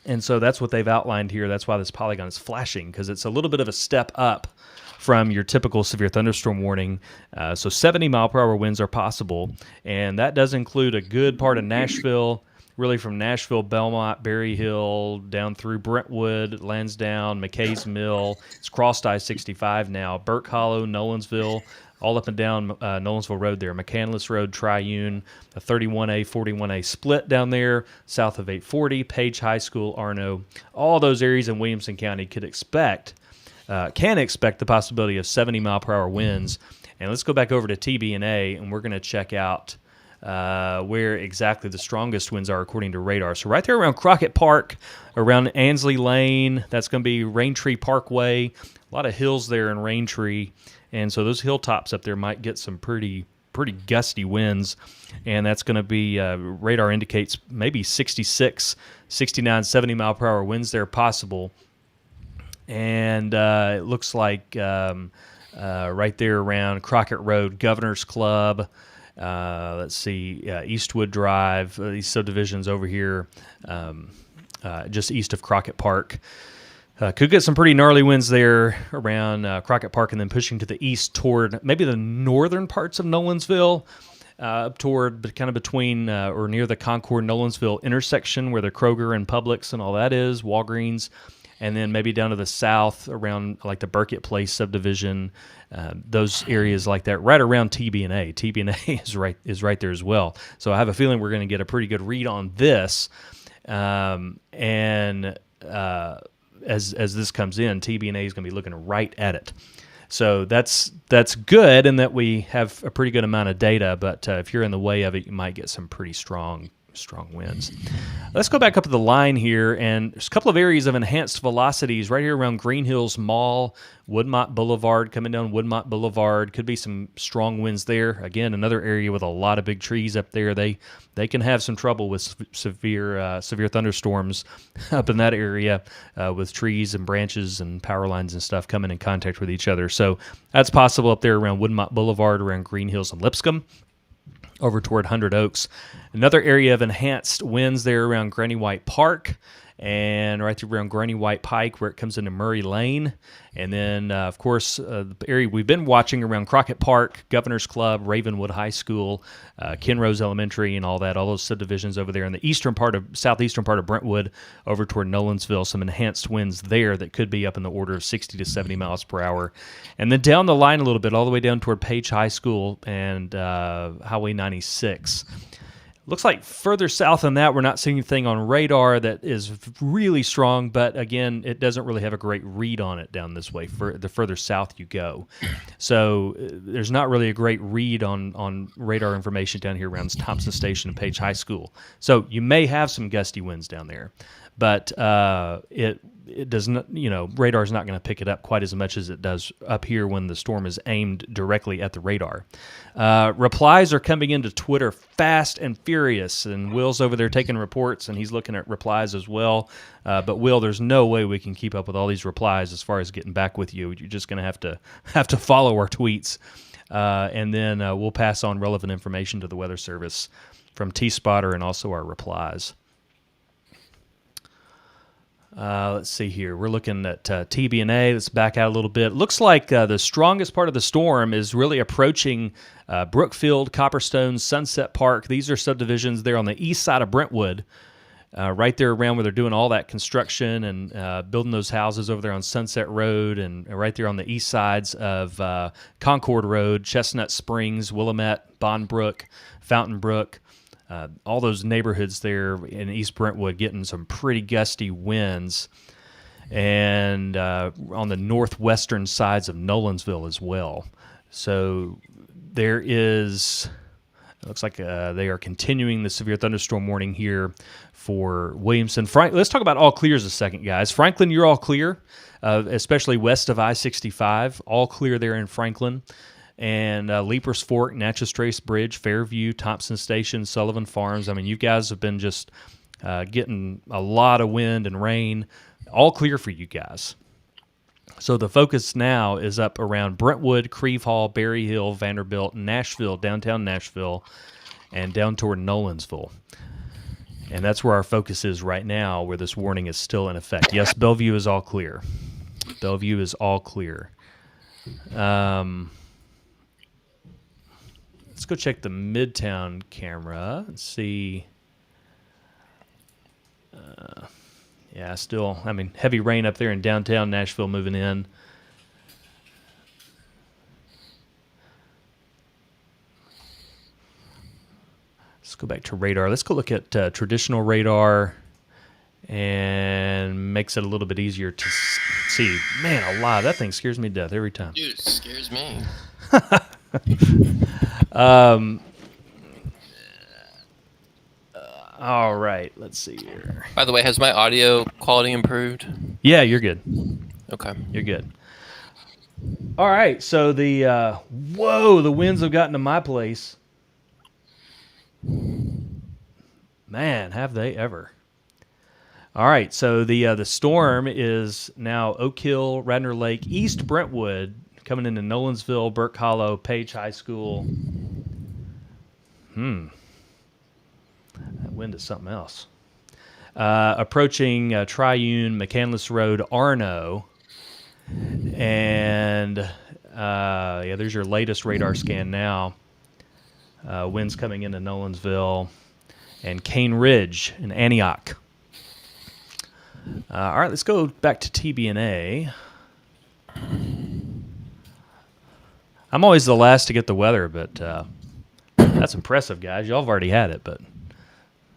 And so that's what they've outlined here. That's why this polygon is flashing, because it's a little bit of a step up from your typical severe thunderstorm warning. So 70-mile-per-hour winds are possible, and that does include a good part of Nashville, really from Nashville, Belmont, Berry Hill, down through Brentwood, Lansdowne, McKay's Mill. It's crossed I-65 now. Burke Hollow, Nolensville, all up and down Nolensville Road there. McCandless Road, Triune, a 31A, 41A split down there, south of 840, Page High School, Arno. All those areas in Williamson County can expect the possibility of 70-mile-per-hour winds. And let's go back over to TBNA, and we're going to check out where exactly the strongest winds are according to radar. So right there around Crockett Park, around Ansley Lane, that's going to be Raintree Parkway. A lot of hills there in Raintree, and so those hilltops up there might get some pretty gusty winds, and that's going to be, radar indicates maybe 66, 69, 70-mile-per-hour winds there possible. And it looks like right there around Crockett Road, Governor's Club, let's see, Eastwood Drive, these subdivisions over here, just east of Crockett Park. Could get some pretty gnarly winds there around Crockett Park, and then pushing to the east toward maybe the northern parts of Nolensville, up toward kind of between or near the Concord Nolensville intersection where the Kroger and Publix and all that is, Walgreens, and then maybe down to the south around like the Burkett Place subdivision, those areas like that, right around TBNA. TBNA is right there as well. So I have a feeling we're going to get a pretty good read on this, as this comes in, TBNA is going to be looking right at it. So that's good in that we have a pretty good amount of data, but if you're in the way of it, you might get some pretty strong winds. Let's go back up to the line here, and there's a couple of areas of enhanced velocities right here around Green Hills Mall, Woodmont Boulevard, coming down Woodmont Boulevard. Could be some strong winds there. Again, another area with a lot of big trees up there. They can have some trouble with severe thunderstorms up in that area with trees and branches and power lines and stuff coming in contact with each other. So that's possible up there around Woodmont Boulevard, around Green Hills and Lipscomb, over toward 100 Oaks. Another area of enhanced winds there around Granny White Park, and right through around Granny White Pike where it comes into Murray Lane. And then, of course, the area we've been watching around Crockett Park, Governor's Club, Ravenwood High School, Kenrose Elementary, and all those subdivisions over there in the southeastern part of Brentwood over toward Nolensville. Some enhanced winds there that could be up in the order of 60 to 70 miles per hour. And then down the line a little bit, all the way down toward Page High School and Highway 96. Looks like further south than that, we're not seeing anything on radar that is really strong, but again, it doesn't really have a great read on it down this way, the further south you go. So there's not really a great read on radar information down here around Thompson Station and Page High School. So you may have some gusty winds down there, but it does not, radar is not going to pick it up quite as much as it does up here when the storm is aimed directly at the radar. Replies are coming into Twitter fast and furious, and Will's over there taking reports, and he's looking at replies as well. But Will, there's no way we can keep up with all these replies as far as getting back with you. You're just going to have to follow our tweets, and then we'll pass on relevant information to the Weather Service from T-Spotter and also our replies. Let's see here. We're looking at TBNA. Let's back out a little bit. Looks like the strongest part of the storm is really approaching Brookfield, Copperstone, Sunset Park. These are subdivisions there on the east side of Brentwood. right there around where they're doing all that construction and building those houses over there on Sunset Road, and right there on the east sides of Concord Road, Chestnut Springs, Willamette, Bondbrook, Fountain Brook, all those neighborhoods there in East Brentwood getting some pretty gusty winds, and on the northwestern sides of Nolensville as well. So there is... It looks like they are continuing the severe thunderstorm warning here for Williamson. Let's talk about all clears a second, guys. Franklin, you're all clear, especially west of I-65. All clear there in Franklin. And Leapers Fork, Natchez Trace Bridge, Fairview, Thompson Station, Sullivan Farms. I mean, you guys have been just getting a lot of wind and rain. All clear for you guys. So the focus now is up around Brentwood, Creve Hall, Berry Hill, Vanderbilt, Nashville, downtown Nashville, and down toward Nolensville. And that's where our focus is right now, where this warning is still in effect. Yes, Bellevue is all clear. Bellevue is all clear. Let's go check the Midtown camera and see. Yeah, still, I mean, heavy rain up there in downtown Nashville moving in. Let's go back to radar. Let's go look at traditional radar, and makes it a little bit easier to see. Man alive, that thing scares me to death every time. Dude, it scares me. All right, let's see here. By the way, has my audio quality improved? Yeah, you're good. Okay. You're good. All right, so the winds have gotten to my place. Man, have they ever. All right, so the storm is now Oak Hill, Radnor Lake, East Brentwood, coming into Nolensville, Burke Hollow, Page High School. That wind is something else. Approaching Triune, McCandless Road, Arno. And, there's your latest radar scan now. Winds coming into Nolensville and Cane Ridge in Antioch. All right, let's go back to TBNA. I'm always the last to get the weather, but that's impressive, guys. Y'all have already had it, but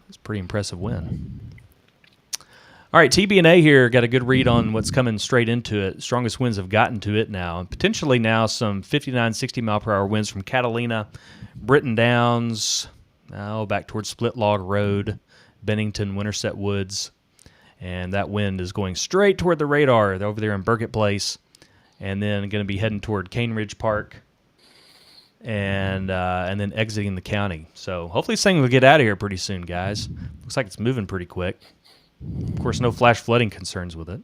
it's a pretty impressive win. All right, TBNA here got a good read on what's coming straight into it. Strongest winds have gotten to it now, and potentially now some 59, 60 mile per hour winds from Catalina, Britton Downs, back towards Split Log Road, Bennington, Winterset Woods, and that wind is going straight toward the radar. They're over there in Burkett Place, and then going to be heading toward Cane Ridge Park, and then exiting the county. So hopefully this thing will get out of here pretty soon, guys. Looks like it's moving pretty quick. Of course, no flash flooding concerns with it.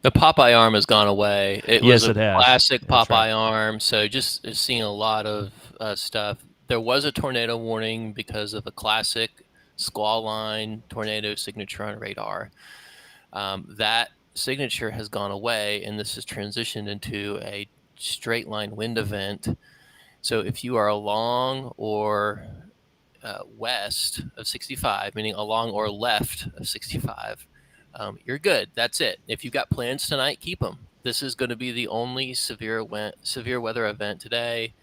The Popeye arm has gone away. It was it has. Classic That's Popeye right. arm. So just seeing a lot of stuff. There was a tornado warning because of a classic squall line tornado signature on radar. That signature has gone away, and this has transitioned into a straight line wind event. So if you are along or west of 65, meaning along or left of 65, you're good. That's it. If you got plans tonight, keep them. This is going to be the only severe weather event today.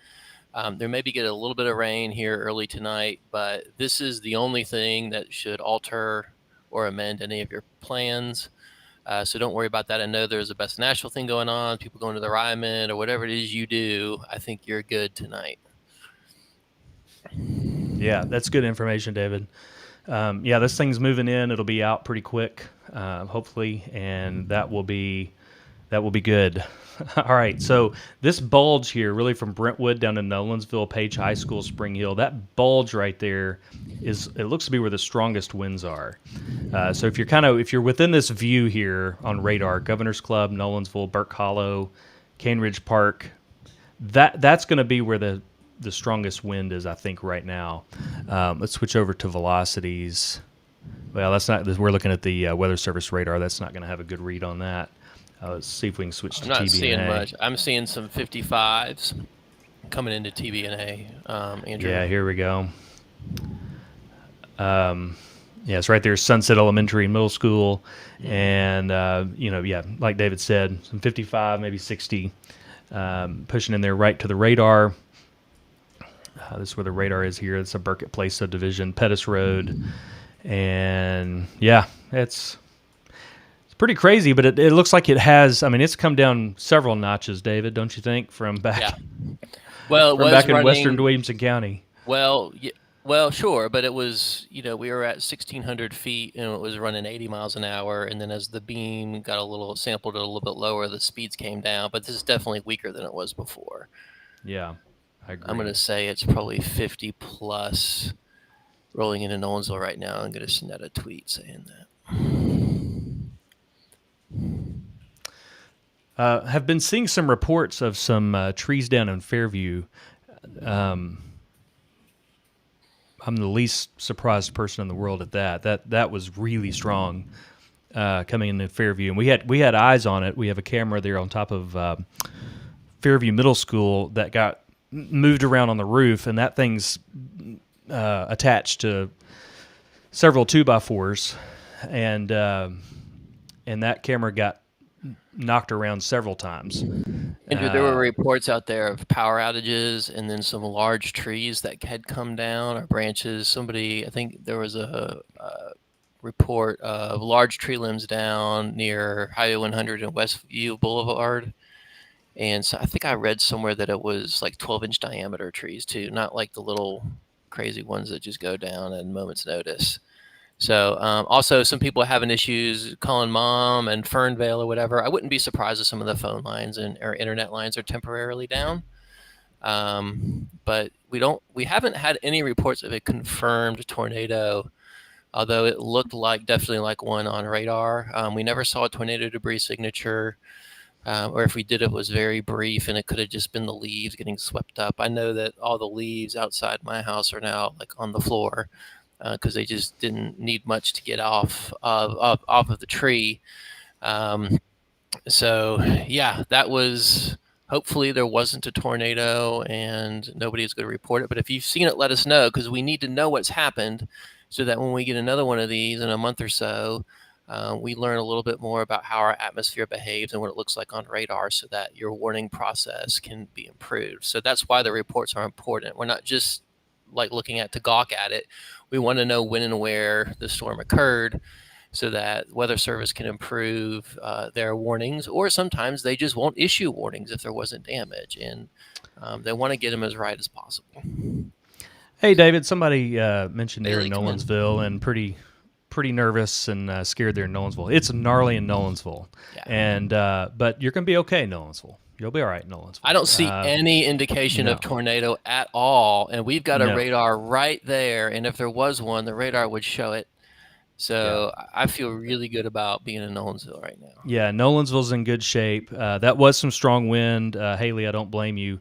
There maybe get a little bit of rain here early tonight, but this is the only thing that should alter or amend any of your plans. So don't worry about that. I know there's a Best Nashville thing going on, people going to the Ryman or whatever it is you do. I think you're good tonight. Yeah, that's good information, David. This thing's moving in. It'll be out pretty quick, hopefully, and that will be good. All right, so this bulge here, really from Brentwood down to Nolensville, Page High School, Spring Hill, that bulge right there it looks to be where the strongest winds are. So if you're within this view here on radar, Governor's Club, Nolensville, Burke Hollow, Cane Ridge Park, that's going to be where the strongest wind is, I think, right now. Let's switch over to velocities. Well, that's not. We're looking at the Weather Service radar. That's not going to have a good read on that. Let's see if we can switch to I'm not TBNA. seeing much. I'm seeing some 55s coming into TBNA, Andrew. Yeah, here we go. Yeah, it's right there, Sunset Elementary and Middle School. And, like David said, some 55, maybe 60, pushing in there right to the radar. This is where the radar is here. It's a Burkett Place subdivision, Pettis Road. And, yeah, it's pretty crazy, but it looks like it has, it's come down several notches, David, don't you think, from back, well, from back in western Williamson County? Well, sure, but it was, we were at 1,600 feet and it was running 80 miles an hour. And then as the beam got sampled a little bit lower, the speeds came down. But this is definitely weaker than it was before. Yeah, I agree. I'm going to say it's probably 50 plus rolling into Nolensville right now. I'm going to send out a tweet saying that. Have been seeing some reports of some trees down in Fairview. I'm the least surprised person in the world at that. That was really strong coming into Fairview, and we had eyes on it. We have a camera there on top of Fairview Middle School that got moved around on the roof, and that thing's attached to several 2x4s, and that camera got knocked around several times. Andrew, there were reports out there of power outages and then some large trees that had come down or branches. I think there was a report of large tree limbs down near Highway 100 and Westview Boulevard. And so I think I read somewhere that it was like 12-inch diameter trees too, not like the little crazy ones that just go down at a moment's notice. So also some people are having issues calling mom and Fernvale or whatever. I wouldn't be surprised if some of the phone lines or internet lines are temporarily down. But we haven't had any reports of a confirmed tornado, although it looked definitely like one on radar. We never saw a tornado debris signature, or if we did, it was very brief and it could have just been the leaves getting swept up. I know that all the leaves outside my house are now like on the floor, because they just didn't need much to get off of the tree. So yeah, that was, hopefully there wasn't a tornado and nobody is going to report it. But if you've seen it, let us know, because we need to know what's happened so that when we get another one of these in a month or so, we learn a little bit more about how our atmosphere behaves and what it looks like on radar, so that your warning process can be improved. So that's why the reports are important. We're not just like looking to gawk at it. We want to know when and where the storm occurred, so that Weather Service can improve their warnings, or sometimes they just won't issue warnings if there wasn't damage, and they want to get them as right as possible. Hey, David, somebody mentioned there in Nolensville, and pretty nervous and scared there in Nolensville. It's gnarly in Nolensville, and but you're going to be okay in Nolensville. You'll be all right in Nolensville. I don't see any indication of tornado at all, and we've got a radar right there, and if there was one, the radar would show it. So I feel really good about being in Nolensville right now. Yeah, Nolensville's in good shape. That was some strong wind. Haley, I don't blame you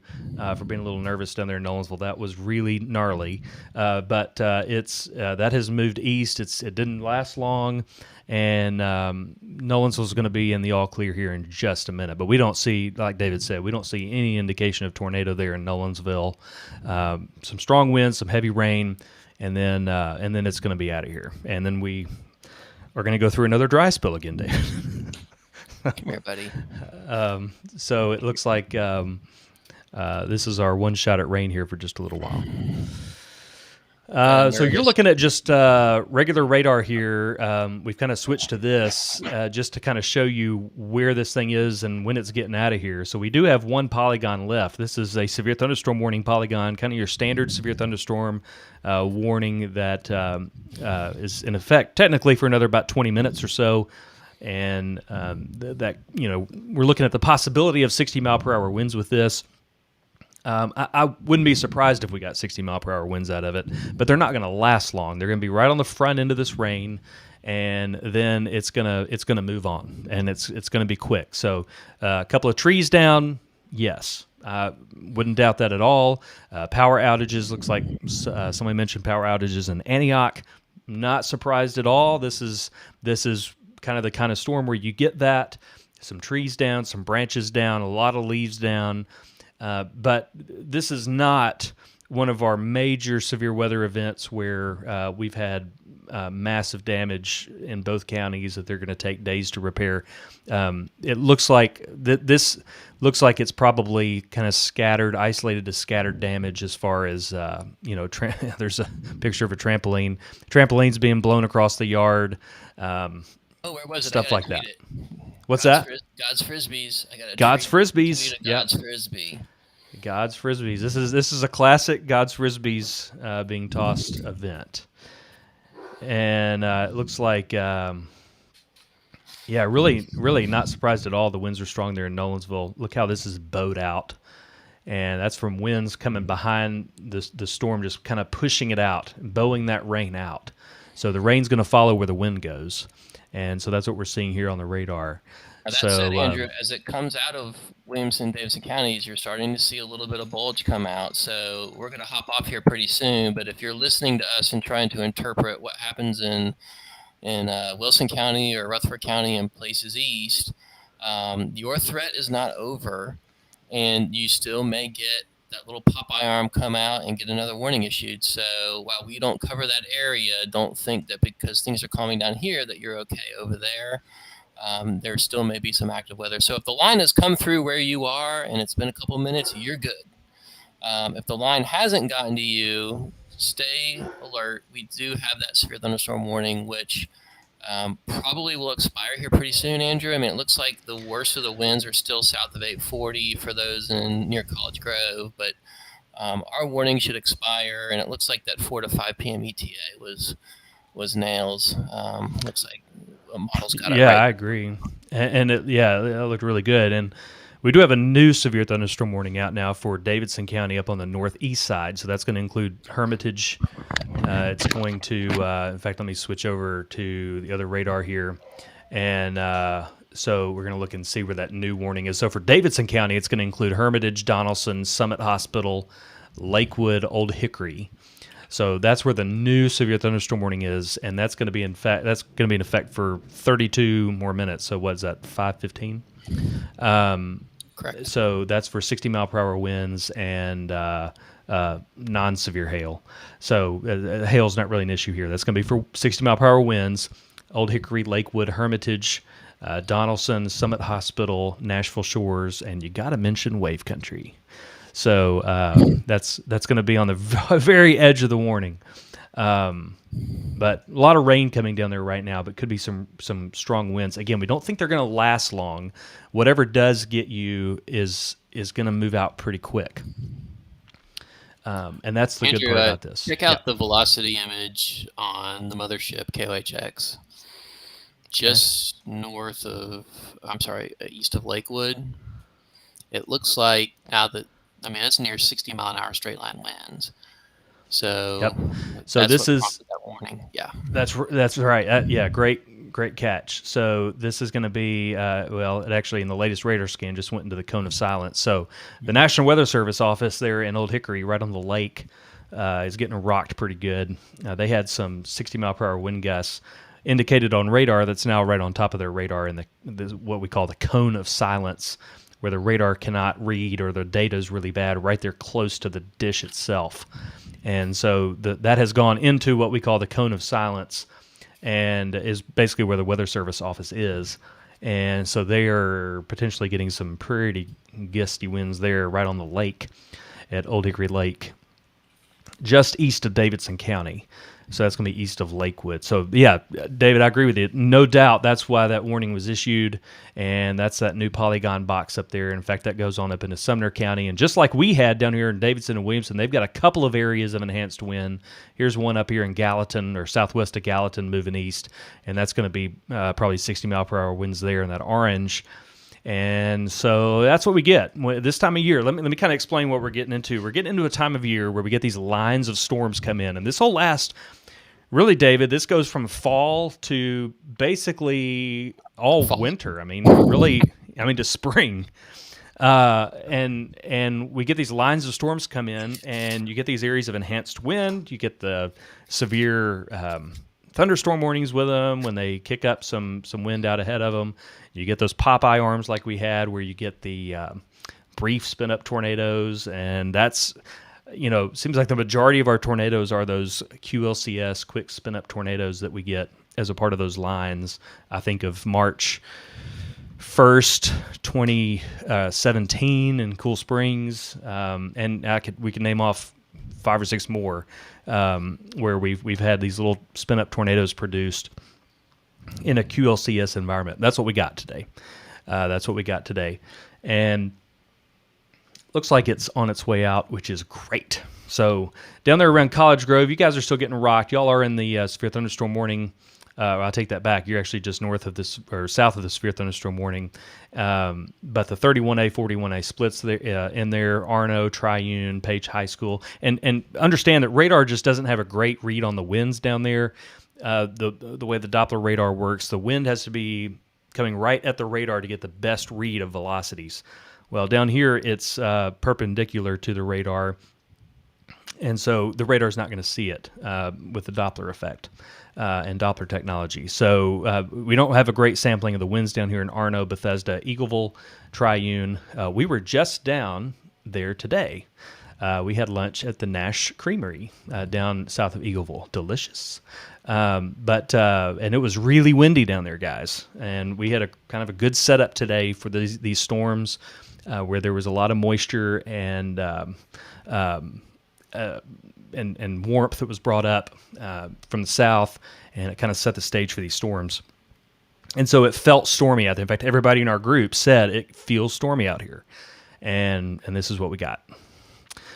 for being a little nervous down there in Nolensville. That was really gnarly. But it's that has moved east. It didn't last long, and Nolensville's going to be in the all clear here in just a minute. But we don't see, like David said, we don't see any indication of tornado there in Nolensville. Some strong winds, some heavy rain. And then it's going to be out of here. And then we are going to go through another dry spell again, David. Come here, buddy. So it looks like this is our one shot at rain here for just a little while. So you're looking at just regular radar here. We've kind of switched to this just to kind of show you where this thing is and when it's getting out of here. So we do have one polygon left. This is a severe thunderstorm warning polygon, kind of your standard severe thunderstorm warning that is in effect technically for another about 20 minutes or so. And that, we're looking at the possibility of 60 mile per hour winds with this. I wouldn't be surprised if we got 60 mile per hour winds out of it, but they're not going to last long. They're going to be right on the front end of this rain, and then it's gonna move on, and it's going to be quick. So a couple of trees down, yes. Wouldn't doubt that at all. Power outages, looks like somebody mentioned power outages in Antioch. Not surprised at all. This is kind of the kind of storm where you get that. some trees down, some branches down, a lot of leaves down. But this is not one of our major severe weather events where we've had massive damage in both counties that they're going to take days to repair. It looks like this looks like it's probably kind of isolated to scattered damage as far as there's a picture of a trampoline. Trampoline's being blown across the yard. Where was it? Stuff like that. It. What's that? God's Frisbees. I got God's Frisbees. God's Frisbee. God's Frisbees. This is a classic God's Frisbees being tossed event. And it looks like, really not surprised at all. The winds are strong there in Nolensville. Look how this is bowed out. And that's from winds coming behind the storm, just kind of pushing it out, bowing that rain out. So the rain's going to follow where the wind goes. And so that's what we're seeing here on the radar. That said, Andrew, as it comes out of Williamson, Davidson counties, you're starting to see a little bit of bulge come out. So we're going to hop off here pretty soon. But if you're listening to us and trying to interpret what happens in Wilson County or Rutherford County and places east, your threat is not over, and you still may get that little Popeye arm come out and get another warning issued. So while we don't cover that area, don't think that because things are calming down here that you're okay over there. There still may be some active weather. So if the line has come through where you are and it's been a couple minutes, you're good. If the line hasn't gotten to you, stay alert. We do have that severe thunderstorm warning, which probably will expire here pretty soon, Andrew. I mean, it looks like the worst of the winds are still south of 840 for those near College Grove, but our warning should expire, and it looks like that 4 to 5 p.m. ETA was nails. Looks like a model's got it right. Yeah, I agree. And it looked really good. And we do have a new severe thunderstorm warning out now for Davidson County up on the northeast side. So that's going to include Hermitage. It's going to, in fact, let me switch over to the other radar here. And so we're going to look and see where that new warning is. So for Davidson County, it's going to include Hermitage, Donaldson, Summit Hospital, Lakewood, Old Hickory. So that's where the new severe thunderstorm warning is, and that's going to be in effect for 32 more minutes. So what's that? 5:15. Correct. So that's for 60 mile per hour winds and non-severe hail. So hail's not really an issue here. That's going to be for 60 mile per hour winds. Old Hickory, Lakewood, Hermitage, Donaldson, Summit Hospital, Nashville Shores, and you got to mention Wave Country. So that's going to be on the very edge of the warning. But a lot of rain coming down there right now, but could be some strong winds. Again, we don't think they're going to last long. Whatever does get you is going to move out pretty quick. And that's the Andrew, good part about this. Check out the velocity image on the mothership, KOHX. Just east of Lakewood. It looks like it's near 60 mile an hour straight line winds. So, so this is that warning. Yeah, that's right. Great catch. So this is going to be it actually in the latest radar scan just went into the cone of silence. So the National Weather Service office there in Old Hickory, right on the lake, is getting rocked pretty good. They had some 60 mile per hour wind gusts indicated on radar that's now right on top of their radar in the what we call the cone of silence, where the radar cannot read or the data is really bad, right there close to the dish itself. And so that has gone into what we call the cone of silence and is basically where the Weather Service office is. And so they are potentially getting some pretty gusty winds there right on the lake at Old Hickory Lake, just east of Davidson County. So that's going to be east of Lakewood. So, yeah, David, I agree with you. No doubt that's why that warning was issued, and that's that new Polygon box up there. In fact, that goes on up into Sumner County. And just like we had down here in Davidson and Williamson, they've got a couple of areas of enhanced wind. Here's one up here in Gallatin or southwest of Gallatin moving east, and that's going to be probably 60 mile per hour winds there in that orange. And so that's what we get this time of year. Let me kind of explain what we're getting into. We're getting into a time of year where we get these lines of storms come in, and this will last. Really, David, this goes from fall to basically all winter. I mean, to spring. And we get these lines of storms come in, and you get these areas of enhanced wind. You get the severe thunderstorm warnings with them. When they kick up some wind out ahead of them, you get those Popeye arms like we had, where you get the brief spin up tornadoes, and that's seems like the majority of our tornadoes are those QLCS quick spin up tornadoes that we get as a part of those lines. I think of March 1st, 2017 in Cool Springs, and we can name off 5 or 6 more where we've had these little spin up tornadoes produced in a QLCS environment. That's what we got today. And looks like it's on its way out, which is great. So down there around College Grove, you guys are still getting rocked. Y'all are in the severe thunderstorm warning. I'll take that back. You're actually just north of this, or south of the severe thunderstorm warning. But the 31A, 41A splits there, in there, Arno, Triune, Page High School. And understand that radar just doesn't have a great read on the winds down there. The way the Doppler radar works, the wind has to be coming right at the radar to get the best read of velocities. Well, down here, it's perpendicular to the radar, and so the radar's not going to see it with the Doppler effect and Doppler technology. So we don't have a great sampling of the winds down here in Arno, Bethesda, Eagleville, Triune. We were just down there today. We had lunch at the Nash Creamery down south of Eagleville. Delicious. And it was really windy down there, guys. And we had a kind of a good setup today for these storms. Where there was a lot of moisture and warmth that was brought up from the south, and it kind of set the stage for these storms. And so it felt stormy out there. In fact, everybody in our group said it feels stormy out here, and this is what we got.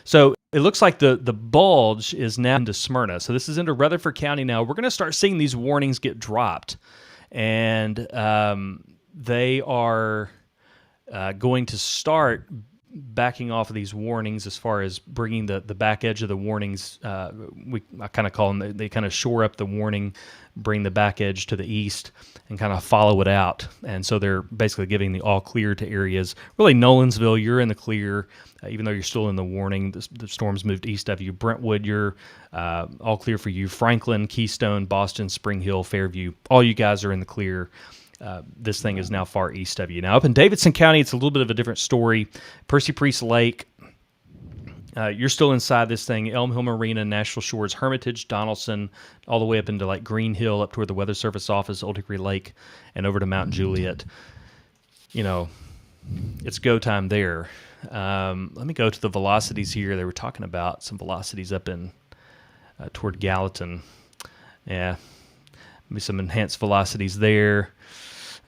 So it looks like the bulge is now into Smyrna. So this is into Rutherford County now. We're going to start seeing these warnings get dropped, and they are going to start backing off of these warnings as far as bringing the back edge of the warnings. I kind of call them, they kind of shore up the warning, bring the back edge to the east, and kind of follow it out. And so they're basically giving the all clear to areas. Really, Nolensville, you're in the clear, even though you're still in the warning. The storm's moved east of you. Brentwood, you're all clear for you. Franklin, Keystone, Boston, Spring Hill, Fairview, all you guys are in the clear. This thing is now far east of you. Now, up in Davidson County, it's a little bit of a different story. Percy Priest Lake, you're still inside this thing. Elm Hill Marina, Nashville Shores, Hermitage, Donaldson, all the way up into like Green Hill, up toward the Weather Service office, Old Hickory Lake, and over to Mount Juliet. It's go time there. Let me go to the velocities here. They were talking about some velocities up in toward Gallatin. Yeah, maybe some enhanced velocities there.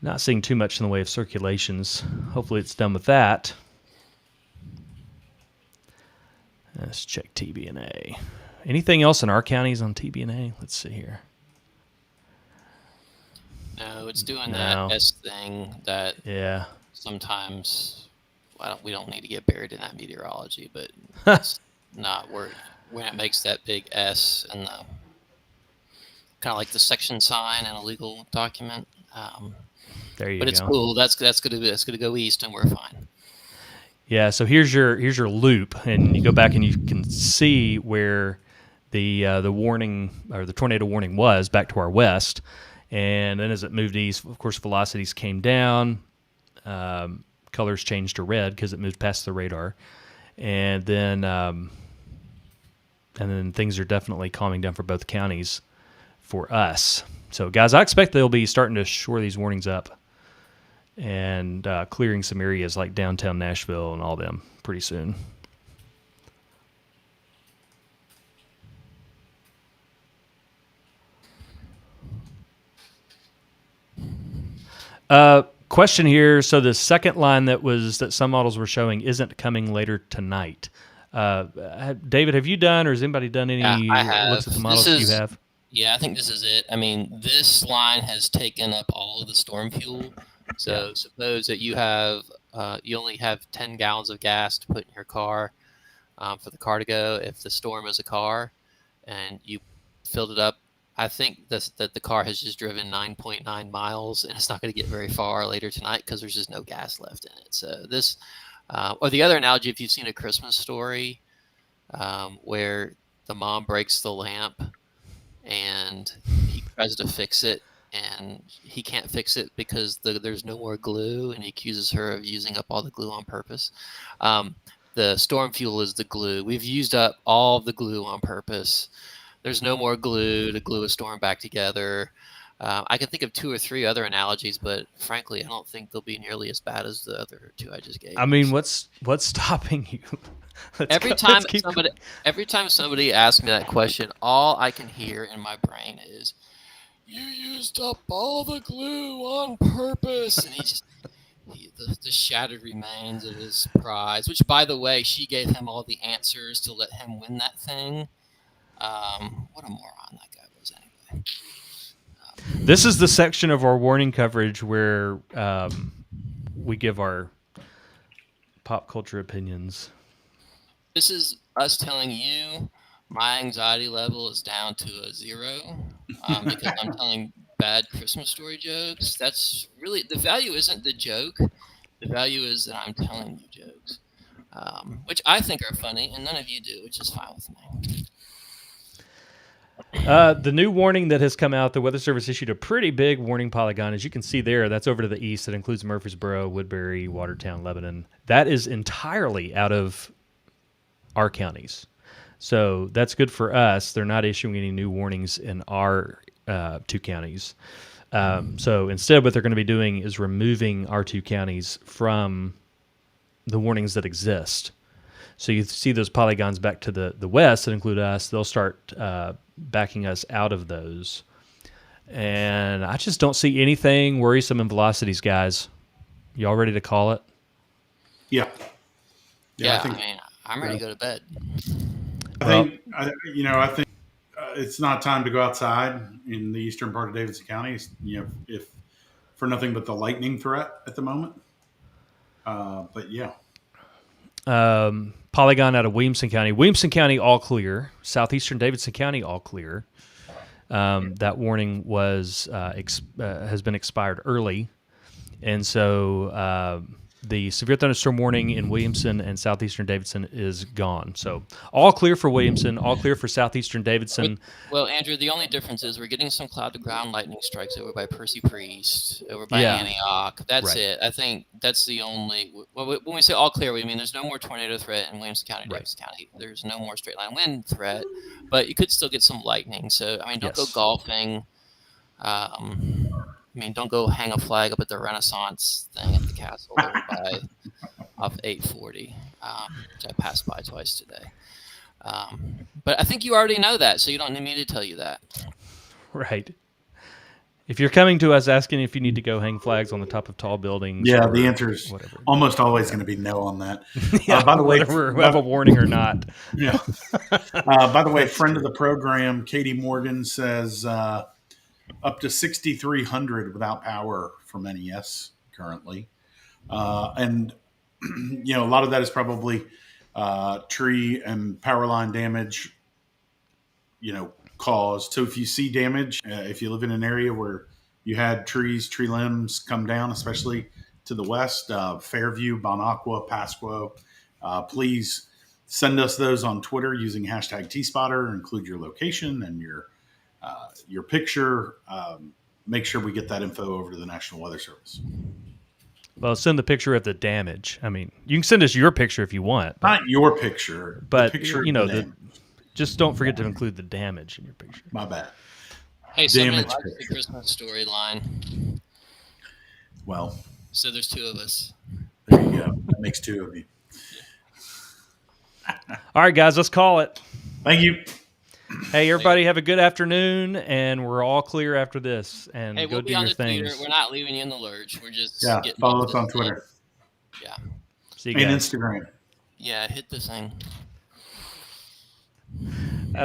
Not seeing too much in the way of circulations. Hopefully it's done with that. Let's check TBNA. Anything else in our counties on TBNA? Let's see here. No, it's doing that S thing that sometimes we don't need to get buried in that meteorology, but it's not worth when it makes that big S and the kind of like the section sign in a legal document. There you go. But it's cool. That's gonna go east, and we're fine. Yeah. So here's your loop, and you go back and you can see where the warning or the tornado warning was back to our west, and then as it moved east, of course, velocities came down, colors changed to red because it moved past the radar, and then things are definitely calming down for both counties for us. So, guys, I expect they'll be starting to shore these warnings up and clearing some areas like downtown Nashville and all them pretty soon. Question here. So the second line that some models were showing isn't coming later tonight. David, have you done, or has anybody done any looks at the models you have? Yeah, I think this is it. I mean, this line has taken up all of the storm fuel. So suppose that you only have 10 gallons of gas to put in your car for the car to go. If the storm is a car and you filled it up, I think that the car has just driven 9.9 miles, and it's not going to get very far later tonight because there's just no gas left in it. So this, or the other analogy, if you've seen A Christmas Story, where the mom breaks the lamp, and tries to fix it, and he can't fix it because there's no more glue, and he accuses her of using up all the glue on purpose. The storm fuel is the glue. We've used up all of the glue on purpose. There's no more glue to glue a storm back together. I can think of 2 or 3 other analogies, but frankly, I don't think they'll be nearly as bad as the other 2 I just gave. I mean, what's stopping you? Every time somebody asks me that question, all I can hear in my brain is, "You used up all the glue on purpose," and the shattered remains of his prize. Which, by the way, she gave him all the answers to let him win that thing. What a moron that guy was, anyway. This is the section of our warning coverage where we give our pop culture opinions. This is us telling you my anxiety level is down to a 0 because I'm telling bad Christmas story jokes. That's really, the value isn't the joke. The value is that I'm telling you jokes, which I think are funny, and none of you do, which is fine with me. The new warning that has come out, the Weather Service issued a pretty big warning, Polygon. As you can see there, that's over to the east. That includes Murfreesboro, Woodbury, Watertown, Lebanon. That is entirely out of our counties. So that's good for us. They're not issuing any new warnings in our 2 counties. So instead, what they're going to be doing is removing our 2 counties from the warnings that exist. So you see those polygons back to the west that include us. They'll start backing us out of those. And I just don't see anything worrisome in velocities, guys. Y'all ready to call it? Yeah, I mean, I'm ready to go to bed. I think it's not time to go outside in the eastern part of Davidson County. If for nothing but the lightning threat at the moment. But yeah. Polygon out of Williamson County. Williamson County, all clear. Southeastern Davidson County, all clear. That warning has been expired early. And so the severe thunderstorm warning in Williamson and southeastern Davidson is gone. So all clear for Williamson, all clear for southeastern Davidson. Well, Andrew, the only difference is we're getting some cloud-to-ground lightning strikes over by Percy Priest, over by Antioch. That's right. It. I think that's the only. When we say all clear, we mean there's no more tornado threat in Williamson County, Davidson County. There's no more straight-line wind threat, but you could still get some lightning. So, I mean, don't go golfing. I mean, don't go hang a flag up at the Renaissance thing at the castle over off 840, which I passed by twice today. But I think you already know that, so you don't need me to tell you that. Right. If you're coming to us asking if you need to go hang flags on the top of tall buildings, the answer is almost always going to be no on that. By the way, whether we have a warning or not. Yeah. By the way, friend of the program, Katie Morgan says up to 6,300 without power from NES currently, and a lot of that is probably tree and power line damage. Caused. So if you see damage, if you live in an area where you had tree limbs come down, especially to the west, Fairview, Bon Aqua, Pasquo, please send us those on Twitter using hashtag TSpotter. Include your location and your picture. Make sure we get that info over to the National Weather Service. Well, send the picture of the damage. I mean, you can send us your picture if you want. Not your picture, but the picture just don't forget to include the damage in your picture. My bad. Hey, somebody likes the Christmas storyline. Well. So there's 2 of us. There you go. That makes 2 of you. All right, guys, let's call it. Thank you. Hey, everybody, have a good afternoon, and we're all clear after this. And go we'll do your things. Twitter. We're not leaving you in the lurch. We're just follow us on Twitter. Yeah. See you guys. And Instagram. Yeah, hit the thing.